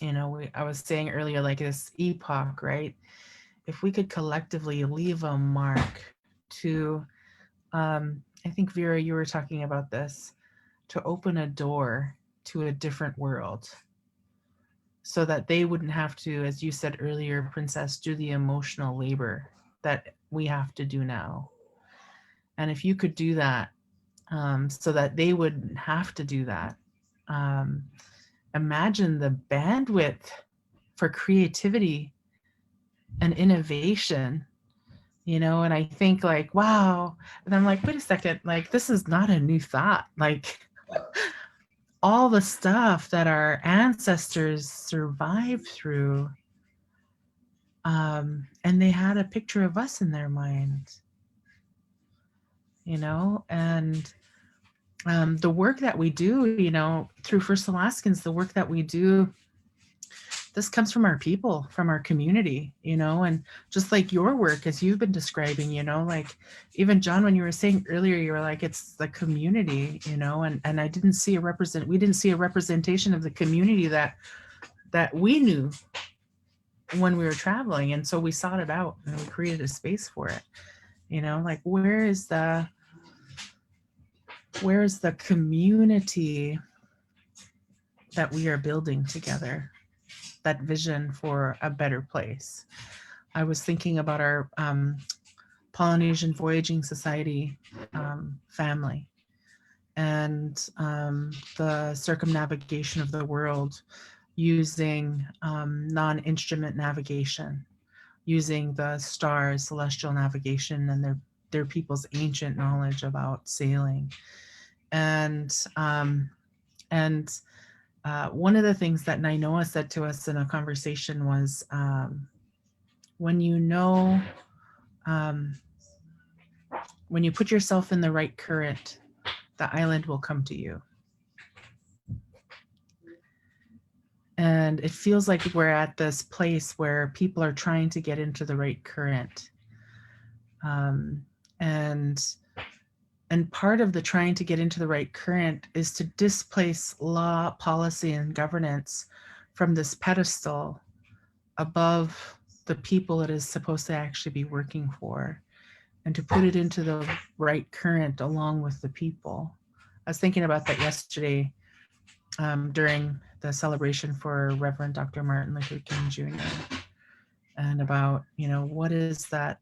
You know, I was saying earlier, like this epoch, right? If we could collectively leave a mark to, I think Vera, you were talking about this, to open a door to a different world so that they wouldn't have to, as you said earlier, Princess, do the emotional labor that we have to do now. And if you could do that so that they wouldn't have to do that, imagine the bandwidth for creativity and innovation, you know. And I think like, wow. And I'm like, wait a second, like, this is not a new thought. Like, all the stuff that our ancestors survived through, and they had a picture of us in their mind, you know. And the work that we do, you know, through First Alaskans, the work that we do, this comes from our people, from our community, you know. And just like your work, as you've been describing, you know, like even John, when you were saying earlier, you were like, it's the community, you know. And I didn't see we didn't see a representation of the community that we knew when we were traveling. And so we sought it out and we created a space for it, you know. Like, where is the community that we are building together, that vision for a better place? I was thinking about our Polynesian Voyaging Society family and the circumnavigation of the world using non-instrument navigation, using the stars, celestial navigation, and their people's ancient knowledge about sailing. And one of the things that Nainoa said to us in a conversation was, when you know, when you put yourself in the right current, the island will come to you. And it feels like we're at this place where people are trying to get into the right current. And part of the trying to get into the right current is to displace law, policy, and governance from this pedestal above the people it is supposed to actually be working for, and to put it into the right current along with the people. I was thinking about that yesterday during the celebration for Reverend Dr. Martin Luther King Jr. and about, you know, what is the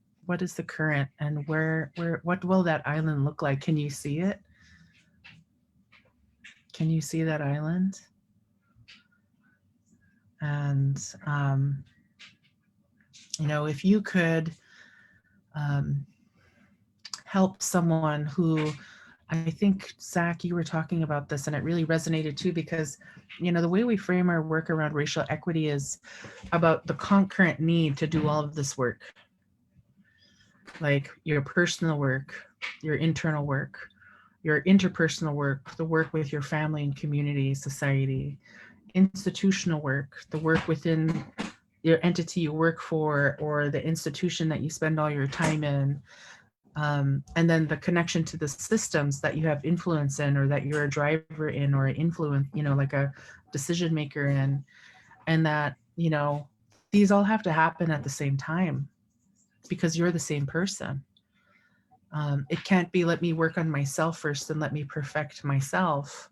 current, and what will that island look like? Can you see it? Can you see that island? And you know, if you could help someone who, I think, Zach, you were talking about this and it really resonated too, because, you know, the way we frame our work around racial equity is about the concurrent need to do all of this work. Like your personal work, your internal work, your interpersonal work, the work with your family and community, society, institutional work, the work within your entity you work for or the institution that you spend all your time in. And then the connection to the systems that you have influence in, or that you're a driver in, or an influence, you know, like a decision maker in, and that, you know, these all have to happen at the same time because you're the same person. It can't be, let me work on myself first and let me perfect myself,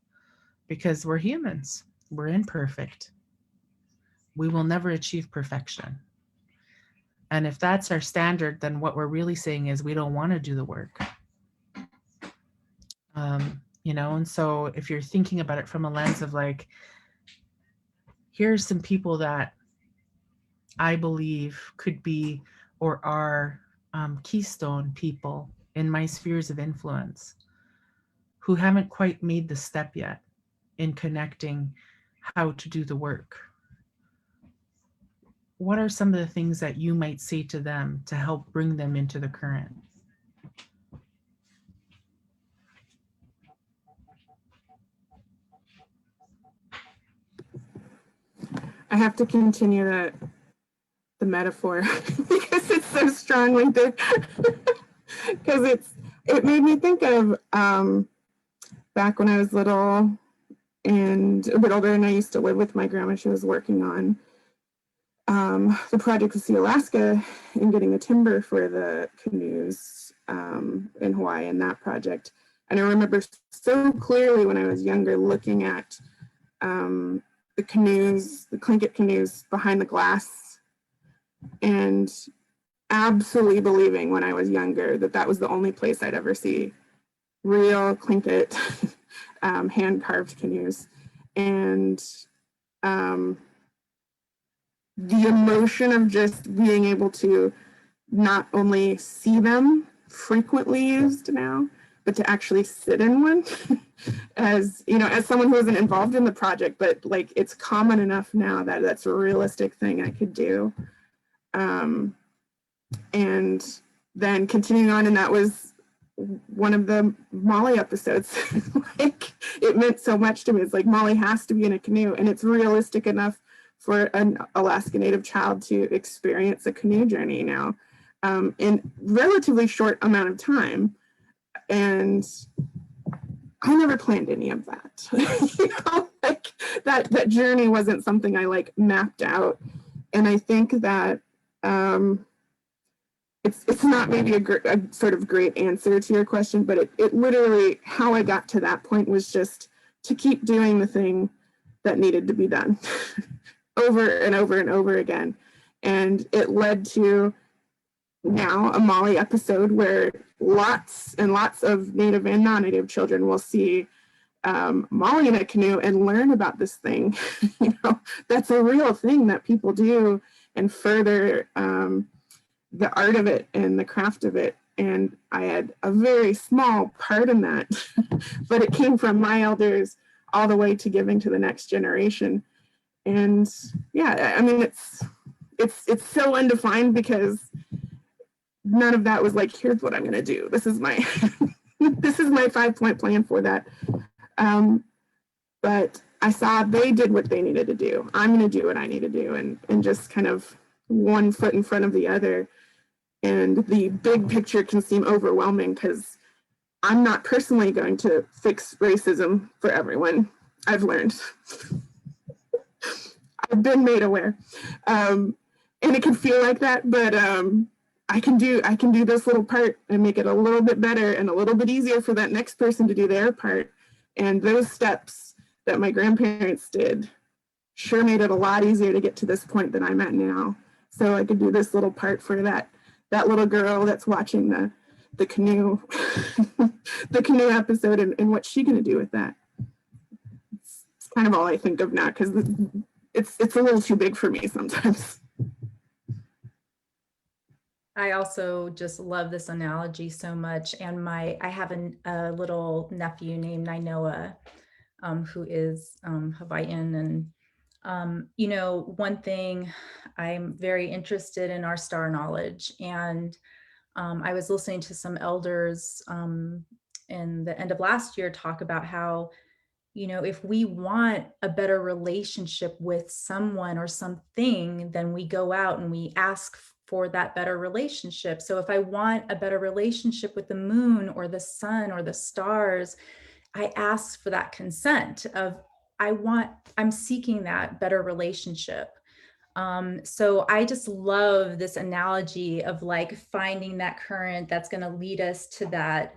because we're humans, we're imperfect. We will never achieve perfection. And if that's our standard, then what we're really saying is we don't want to do the work. You know, and so if you're thinking about it from a lens of like, here's some people that I believe could be or are keystone people in my spheres of influence who haven't quite made the step yet in connecting how to do the work. What are some of the things that you might say to them to help bring them into the current? I have to continue the metaphor because it's so strongly there. Because it made me think of back when I was little and a bit older, and I used to live with my grandma. She was working on the project to see Alaska and getting the timber for the canoes in Hawaii, and that project And I remember so clearly when I was younger looking at the canoes, the Tlingit canoes behind the glass, and absolutely believing when I was younger that that was the only place I'd ever see real Tlingit hand-carved canoes. And the emotion of just being able to not only see them frequently used now, but to actually sit in one as, you know, as someone who wasn't involved in the project, but like it's common enough now that that's a realistic thing I could do. And then continuing on, and that was one of the Molly episodes. Like, it meant so much to me. It's like Molly has to be in a canoe, and it's realistic enough for an Alaska Native child to experience a canoe journey now in relatively short amount of time. And I never planned any of that. You know, like that journey wasn't something I like mapped out. And I think that it's not maybe a sort of great answer to your question, but it literally, how I got to that point was just to keep doing the thing that needed to be done over and over and over again. And it led to now a Molly episode where lots and lots of Native and non-Native children will see Molly in a canoe and learn about this thing. You know, that's a real thing that people do, and further the art of it and the craft of it. And I had a very small part in that, but it came from my elders all the way to giving to the next generation. And yeah, I mean, it's so undefined because none of that was like, here's what I'm going to do. This is my this is my 5-point plan for that. But I saw they did what they needed to do. I'm going to do what I need to do, and just kind of one foot in front of the other. And the big picture can seem overwhelming because I'm not personally going to fix racism for everyone. I've learned. I've been made aware. And it can feel like that, but I can do this little part and make it a little bit better and a little bit easier for that next person to do their part. And those steps that my grandparents did sure made it a lot easier to get to this point that I'm at now. So I could do this little part for that little girl that's watching the canoe the canoe episode, and what's she gonna do with that? It's kind of all I think of now, because it's a little too big for me sometimes. I also just love this analogy so much. And I have a little nephew named Nainoa, who is Hawaiian. And, you know, one thing, I'm very interested in our star knowledge. And I was listening to some elders in the end of last year talk about how, you know, if we want a better relationship with someone or something, then we go out and we ask for that better relationship. So if I want a better relationship with the moon or the sun or the stars, I ask for that consent of, I'm seeking that better relationship. So I just love this analogy of like finding that current that's going to lead us to that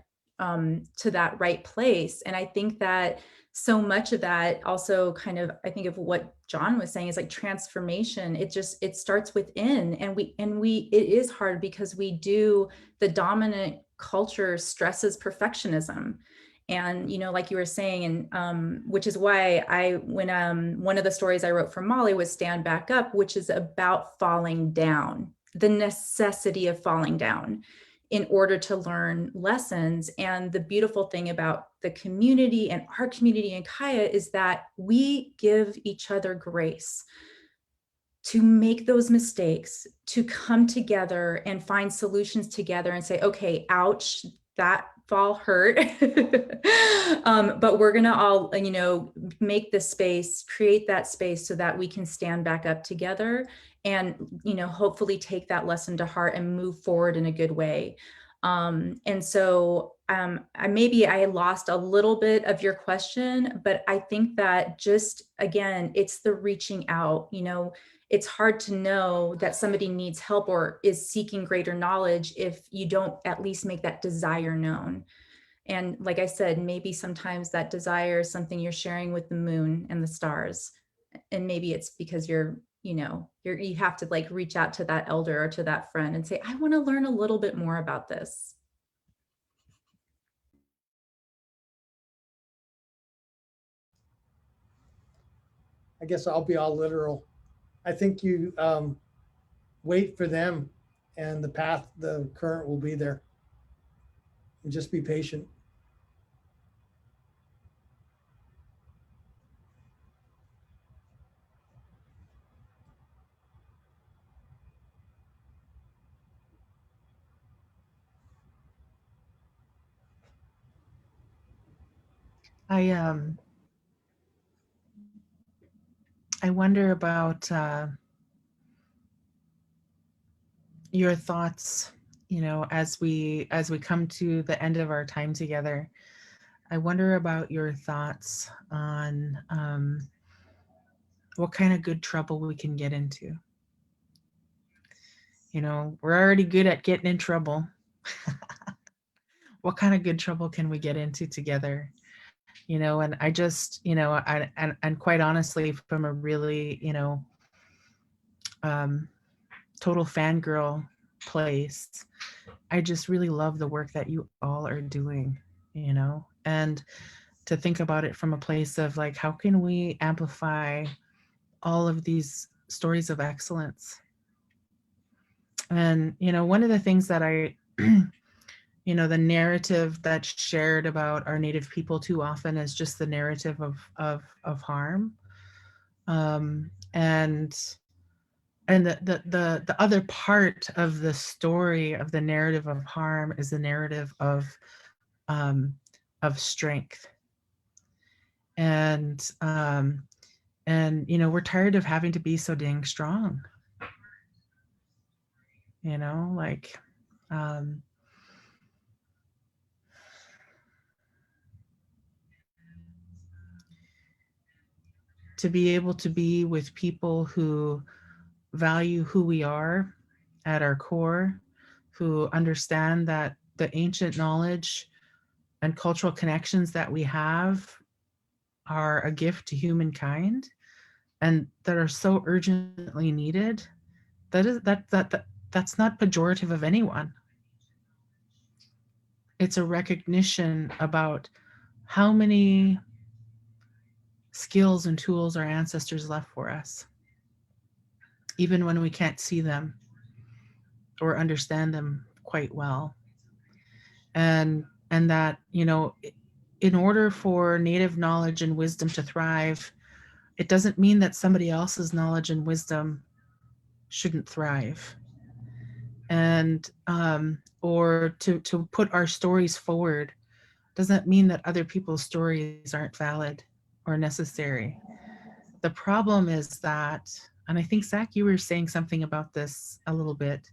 right place. And I think that so much of that also kind of, I think of what John was saying, is like transformation. It starts within, and it is hard because the dominant culture stresses perfectionism. And, you know, like you were saying, and which is why when one of the stories I wrote for Molly was Stand Back Up, which is about falling down, the necessity of falling down in order to learn lessons. And the beautiful thing about the community and our community in Kaya is that we give each other grace to make those mistakes, to come together and find solutions together and say, okay, ouch, that fall hurt, but we're gonna all, you know, make the space, create that space so that we can stand back up together and, you know, hopefully take that lesson to heart and move forward in a good way. And so maybe I lost a little bit of your question, but I think that just, again, it's the reaching out. You know, it's hard to know that somebody needs help or is seeking greater knowledge if you don't at least make that desire known. And like I said, maybe sometimes that desire is something you're sharing with the moon and the stars. And maybe it's because you have to like reach out to that elder or to that friend and say, I want to learn a little bit more about this. I guess I'll be all literal. I think you wait for them, and the path, the current will be there. And just be patient. I wonder about your thoughts, as we come to the end of our time together. I wonder about your thoughts on what kind of good trouble we can get into. We're already good at getting in trouble. What kind of good trouble can we get into together? And I just, and quite honestly, from a really, total fangirl place, I just really love the work that you all are doing, and to think about it from a place of like, how can we amplify all of these stories of excellence? And, one of the things that I, the narrative that's shared about our Native people too often is just the narrative of harm. And the other part of the story of the narrative of harm is the narrative of strength. And we're tired of having to be so dang strong. To be able to be with people who value who we are at our core, who understand that the ancient knowledge and cultural connections that we have are a gift to humankind and that are so urgently needed, that's not pejorative of anyone. It's a recognition about how many skills and tools our ancestors left for us, even when we can't see them or understand them quite well. And that, in order for Native knowledge and wisdom to thrive, it doesn't mean that somebody else's knowledge and wisdom shouldn't thrive. And or to put our stories forward doesn't mean that other people's stories aren't valid or necessary. The problem is that, and I think, Zach, you were saying something about this a little bit,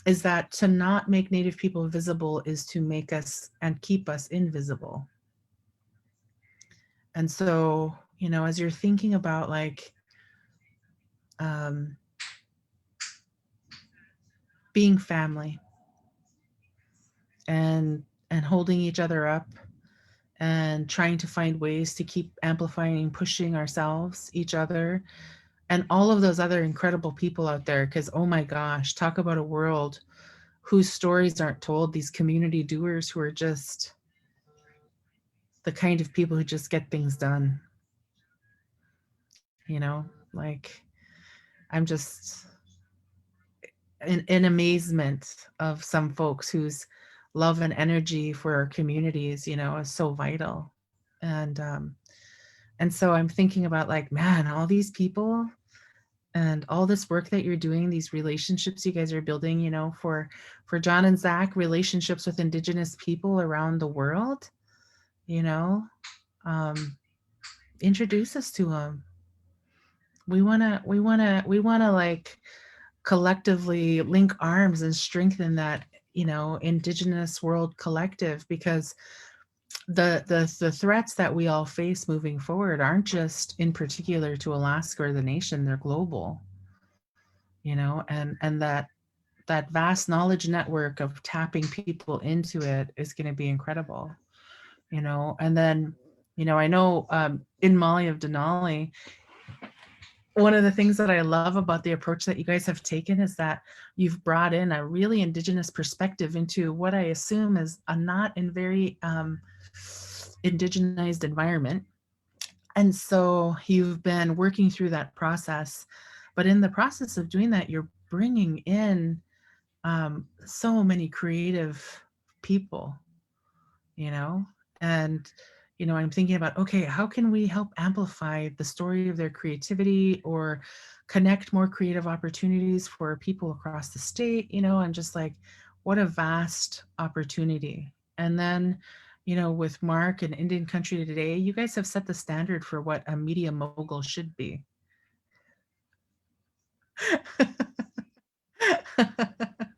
is that to not make Native people visible is to make us and keep us invisible. And so, as you're thinking about like being family and holding each other up and trying to find ways to keep amplifying, pushing ourselves, each other, and all of those other incredible people out there, because oh my gosh, talk about a world whose stories aren't told, these community doers who are just the kind of people who just get things done. Like, I'm just in amazement of some folks whose love and energy for our communities, is so vital. And so I'm thinking about like, man, all these people and all this work that you're doing, these relationships you guys are building, for John and Zach, relationships with Indigenous people around the world, introduce us to them. We want to like collectively link arms and strengthen that, Indigenous world collective, because the threats that we all face moving forward aren't just in particular to Alaska or the nation, they're global, and that that vast knowledge network of tapping people into it is going to be incredible, you know. And then, you know, I know in Molly of Denali, one of the things that I love about the approach that you guys have taken is that you've brought in a really Indigenous perspective into what I assume is a not in very indigenized environment. And so you've been working through that process, but in the process of doing that, you're bringing in so many creative people, you know, and, you know, I'm thinking about, okay, how can we help amplify the story of their creativity or connect more creative opportunities for people across the state, you know, and just like, what a vast opportunity. And then, you know, with Mark and Indian Country Today, you guys have set the standard for what a media mogul should be.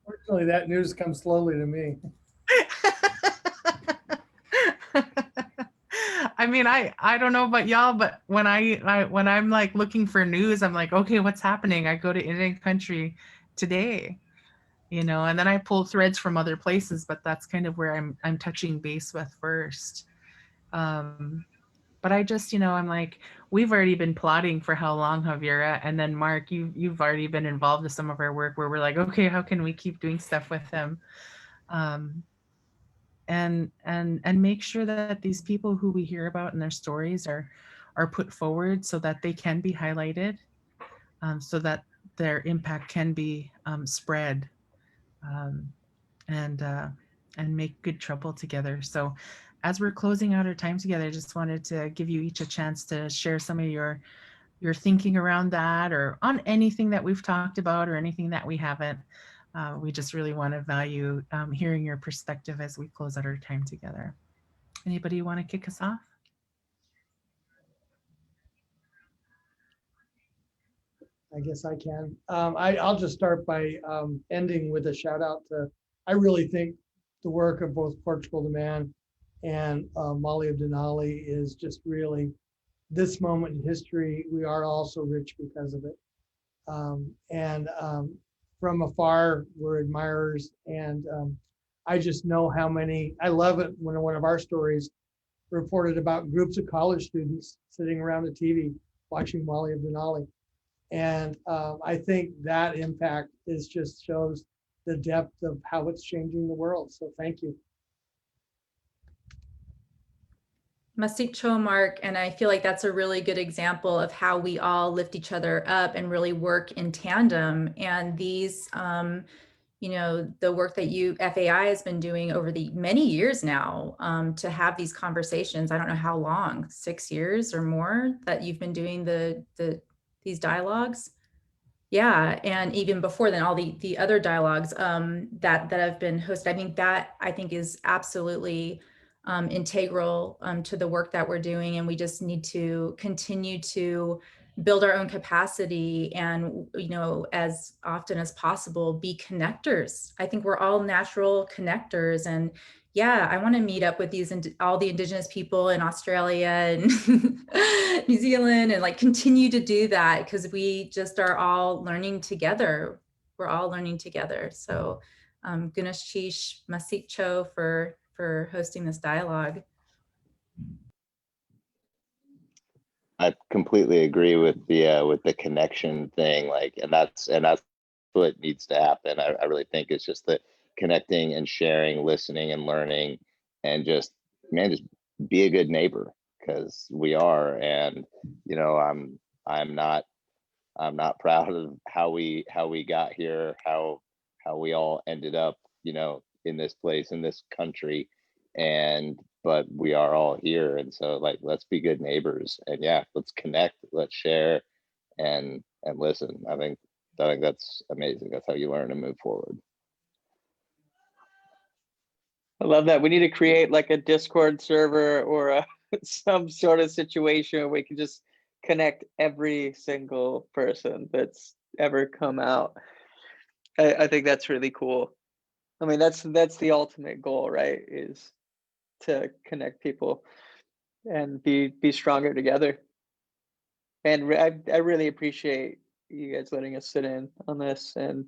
Fortunately, that news comes slowly to me. I mean, I don't know about y'all, but when when I'm like looking for news, I'm like, okay, what's happening? I go to Indian Country Today, you know, and then I pull threads from other places, but that's kind of where I'm touching base with first. But I just, you know, I'm like, we've already been plotting for how long, Vera, and then Mark, you've already been involved with some of our work where we're like, okay, how can we keep doing stuff with him? And make sure that these people who we hear about in their stories are put forward so that they can be highlighted, so that their impact can be spread, and make good trouble together. So as we're closing out our time together, I just wanted to give you each a chance to share some of your thinking around that, or on anything that we've talked about or anything that we haven't. We just really want to value hearing your perspective as we close out our time together. Anybody want to kick us off? I guess I can. I'll just start by ending with a shout out to, I really think the work of both Portugal the Man and Molly of Denali is just really this moment in history. We are also rich because of it. From afar, we're admirers. And I just know how many, I love it when one of our stories reported about groups of college students sitting around the TV watching Molly of Denali. And I think that impact is just shows the depth of how it's changing the world. So thank you. Masicho, Mark, and I feel like that's a really good example of how we all lift each other up and really work in tandem. And these, you know, the work that FAI has been doing over the many years now to have these conversations. I don't know how long, 6 years or more that you've been doing these dialogues. Yeah, and even before then, all the other dialogues that have been hosted. I think is absolutely integral to the work that we're doing, and we just need to continue to build our own capacity and, you know, as often as possible, be connectors. I think we're all natural connectors, and yeah, I want to meet up with all the Indigenous people in Australia and New Zealand, and like continue to do that, because we just are all learning together. We're all learning together. So Guneshish Masicho for hosting this dialogue. I completely agree with the connection thing, like, and that's what needs to happen. I really think it's just the connecting and sharing, listening and learning, and just, man, just be a good neighbor, because we are. And you know, I'm not proud of how we got here, how we all ended up, you know, in this place, in this country, but we are all here. And so, like, let's be good neighbors, and yeah, let's connect, let's share, and listen. I think that's amazing. That's how you learn and move forward. I love that. We need to create like a Discord server or some sort of situation where we can just connect every single person that's ever come out. I think that's really cool. I mean, that's the ultimate goal, right? Is to connect people and be stronger together. And I really appreciate you guys letting us sit in on this. And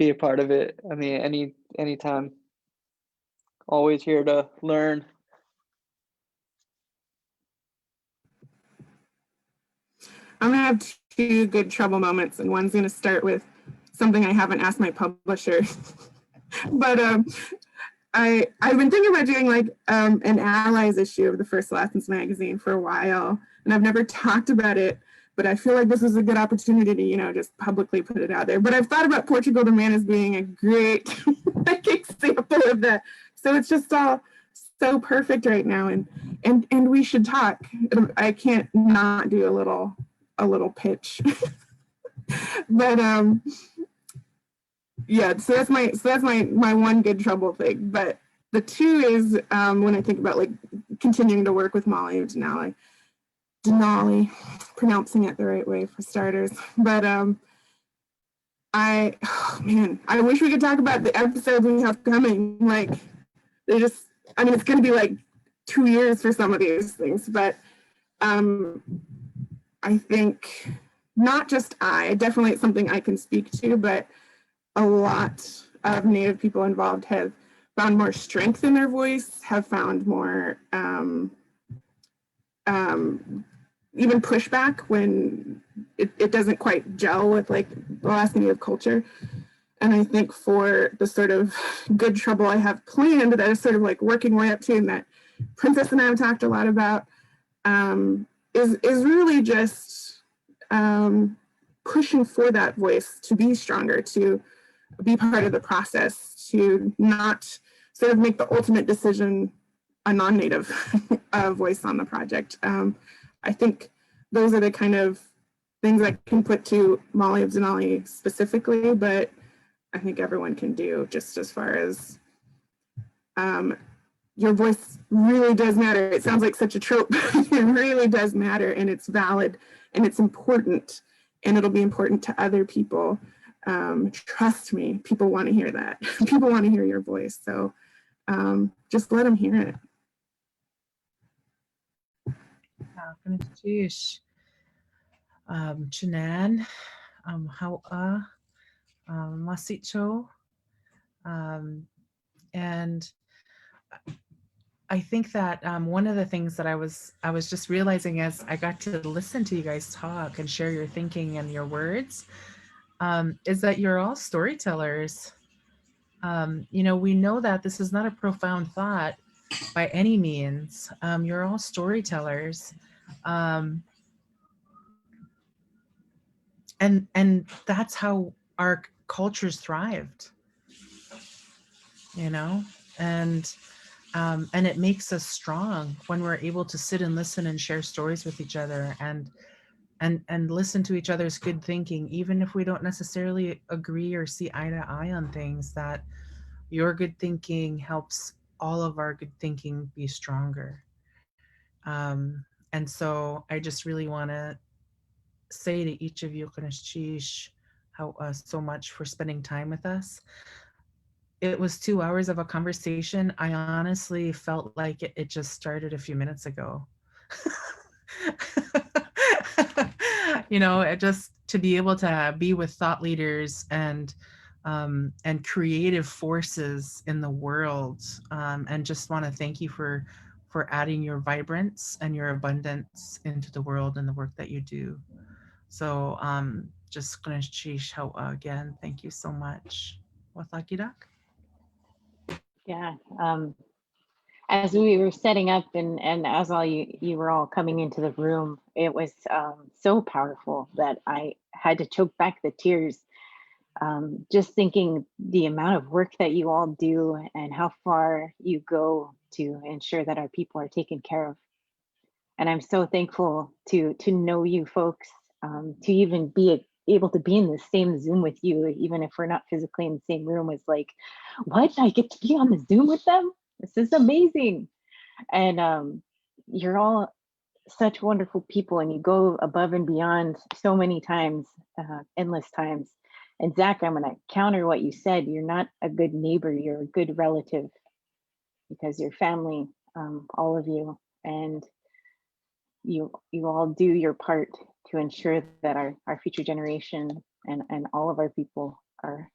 be a part of it. I mean, anytime. Always here to learn. I'm gonna have two good trouble moments, and one's gonna start with something I haven't asked my publisher. But I've been thinking about doing like an allies issue of the First Alaskans magazine for a while, and I've never talked about it, but I feel like this is a good opportunity to, you know, just publicly put it out there. But I've thought about Portugal the Man as being a great like, example of that. So it's just all so perfect right now, and we should talk. I can't not do a little pitch. But yeah, so that's my one good trouble thing. But the two is when I think about like continuing to work with Molly or Denali, pronouncing it the right way for starters. But I wish we could talk about the episodes we have coming. Like it's gonna be like 2 years for some of these things, but I think not just definitely it's something I can speak to, but a lot of Native people involved have found more strength in their voice, have found more even pushback when it doesn't quite gel with like Alaskan Native culture. And I think for the sort of good trouble I have planned that is sort of like working way up to, and that Princess and I have talked a lot about, is really just pushing for that voice to be stronger, to be part of the process, to not sort of make the ultimate decision a non-Native voice on the project. I think those are the kind of things I can put to Molly of Denali specifically, but I think everyone can do, just as far as your voice really does matter. It sounds like such a trope. It really does matter, and it's valid, and it's important, and it'll be important to other people. Trust me, people want to hear that. People want to hear your voice. So just let them hear it. Chinan, Hawa, Masicho, and I think that one of the things that I was just realizing as I got to listen to you guys talk and share your thinking and your words, is that you're all storytellers. You know, we know that this is not a profound thought by any means. You're all storytellers. And that's how our cultures thrived, you know, and it makes us strong when we're able to sit and listen and share stories with each other and listen to each other's good thinking, even if we don't necessarily agree or see eye to eye on things. That your good thinking helps all of our good thinking be stronger. And so I just really want to say to each of you, how so much for spending time with us. It was 2 hours of a conversation. I honestly felt like it just started a few minutes ago. You know, it just to be able to be with thought leaders and creative forces in the world, and just want to thank you for adding your vibrance and your abundance into the world and the work that you do. So just gonna again, thank you so much. Wáahlaal Gíidaak. Yeah. As we were setting up and as all you were all coming into the room, it was so powerful that I had to choke back the tears. Just thinking the amount of work that you all do and how far you go to ensure that our people are taken care of. And I'm so thankful to know you folks, to even be able to be in the same Zoom with you, even if we're not physically in the same room. Is like, what? I get to be on the Zoom with them? This is amazing. And you're all such wonderful people, and you go above and beyond so many times, endless times. And Zach, I'm gonna counter what you said. You're not a good neighbor, you're a good relative, because you're family, all of you. And you all do your part to ensure that our future generation and all of our people are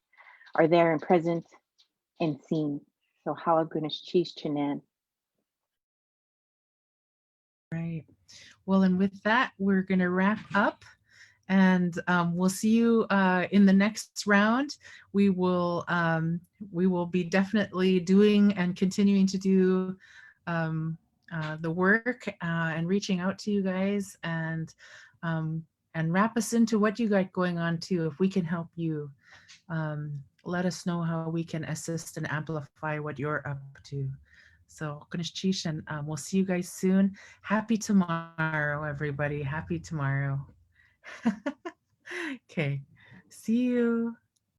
are there and present and seen. So how Gunash Chinan. Right. Well, and with that, we're going to wrap up, and we'll see you in the next round. We will be definitely doing and continuing to do the work and reaching out to you guys, and wrap us into what you got going on too. If we can help you, let us know how we can assist and amplify what you're up to. So Gunash, and we'll see you guys soon. Happy tomorrow, everybody. Happy tomorrow. Okay. See you.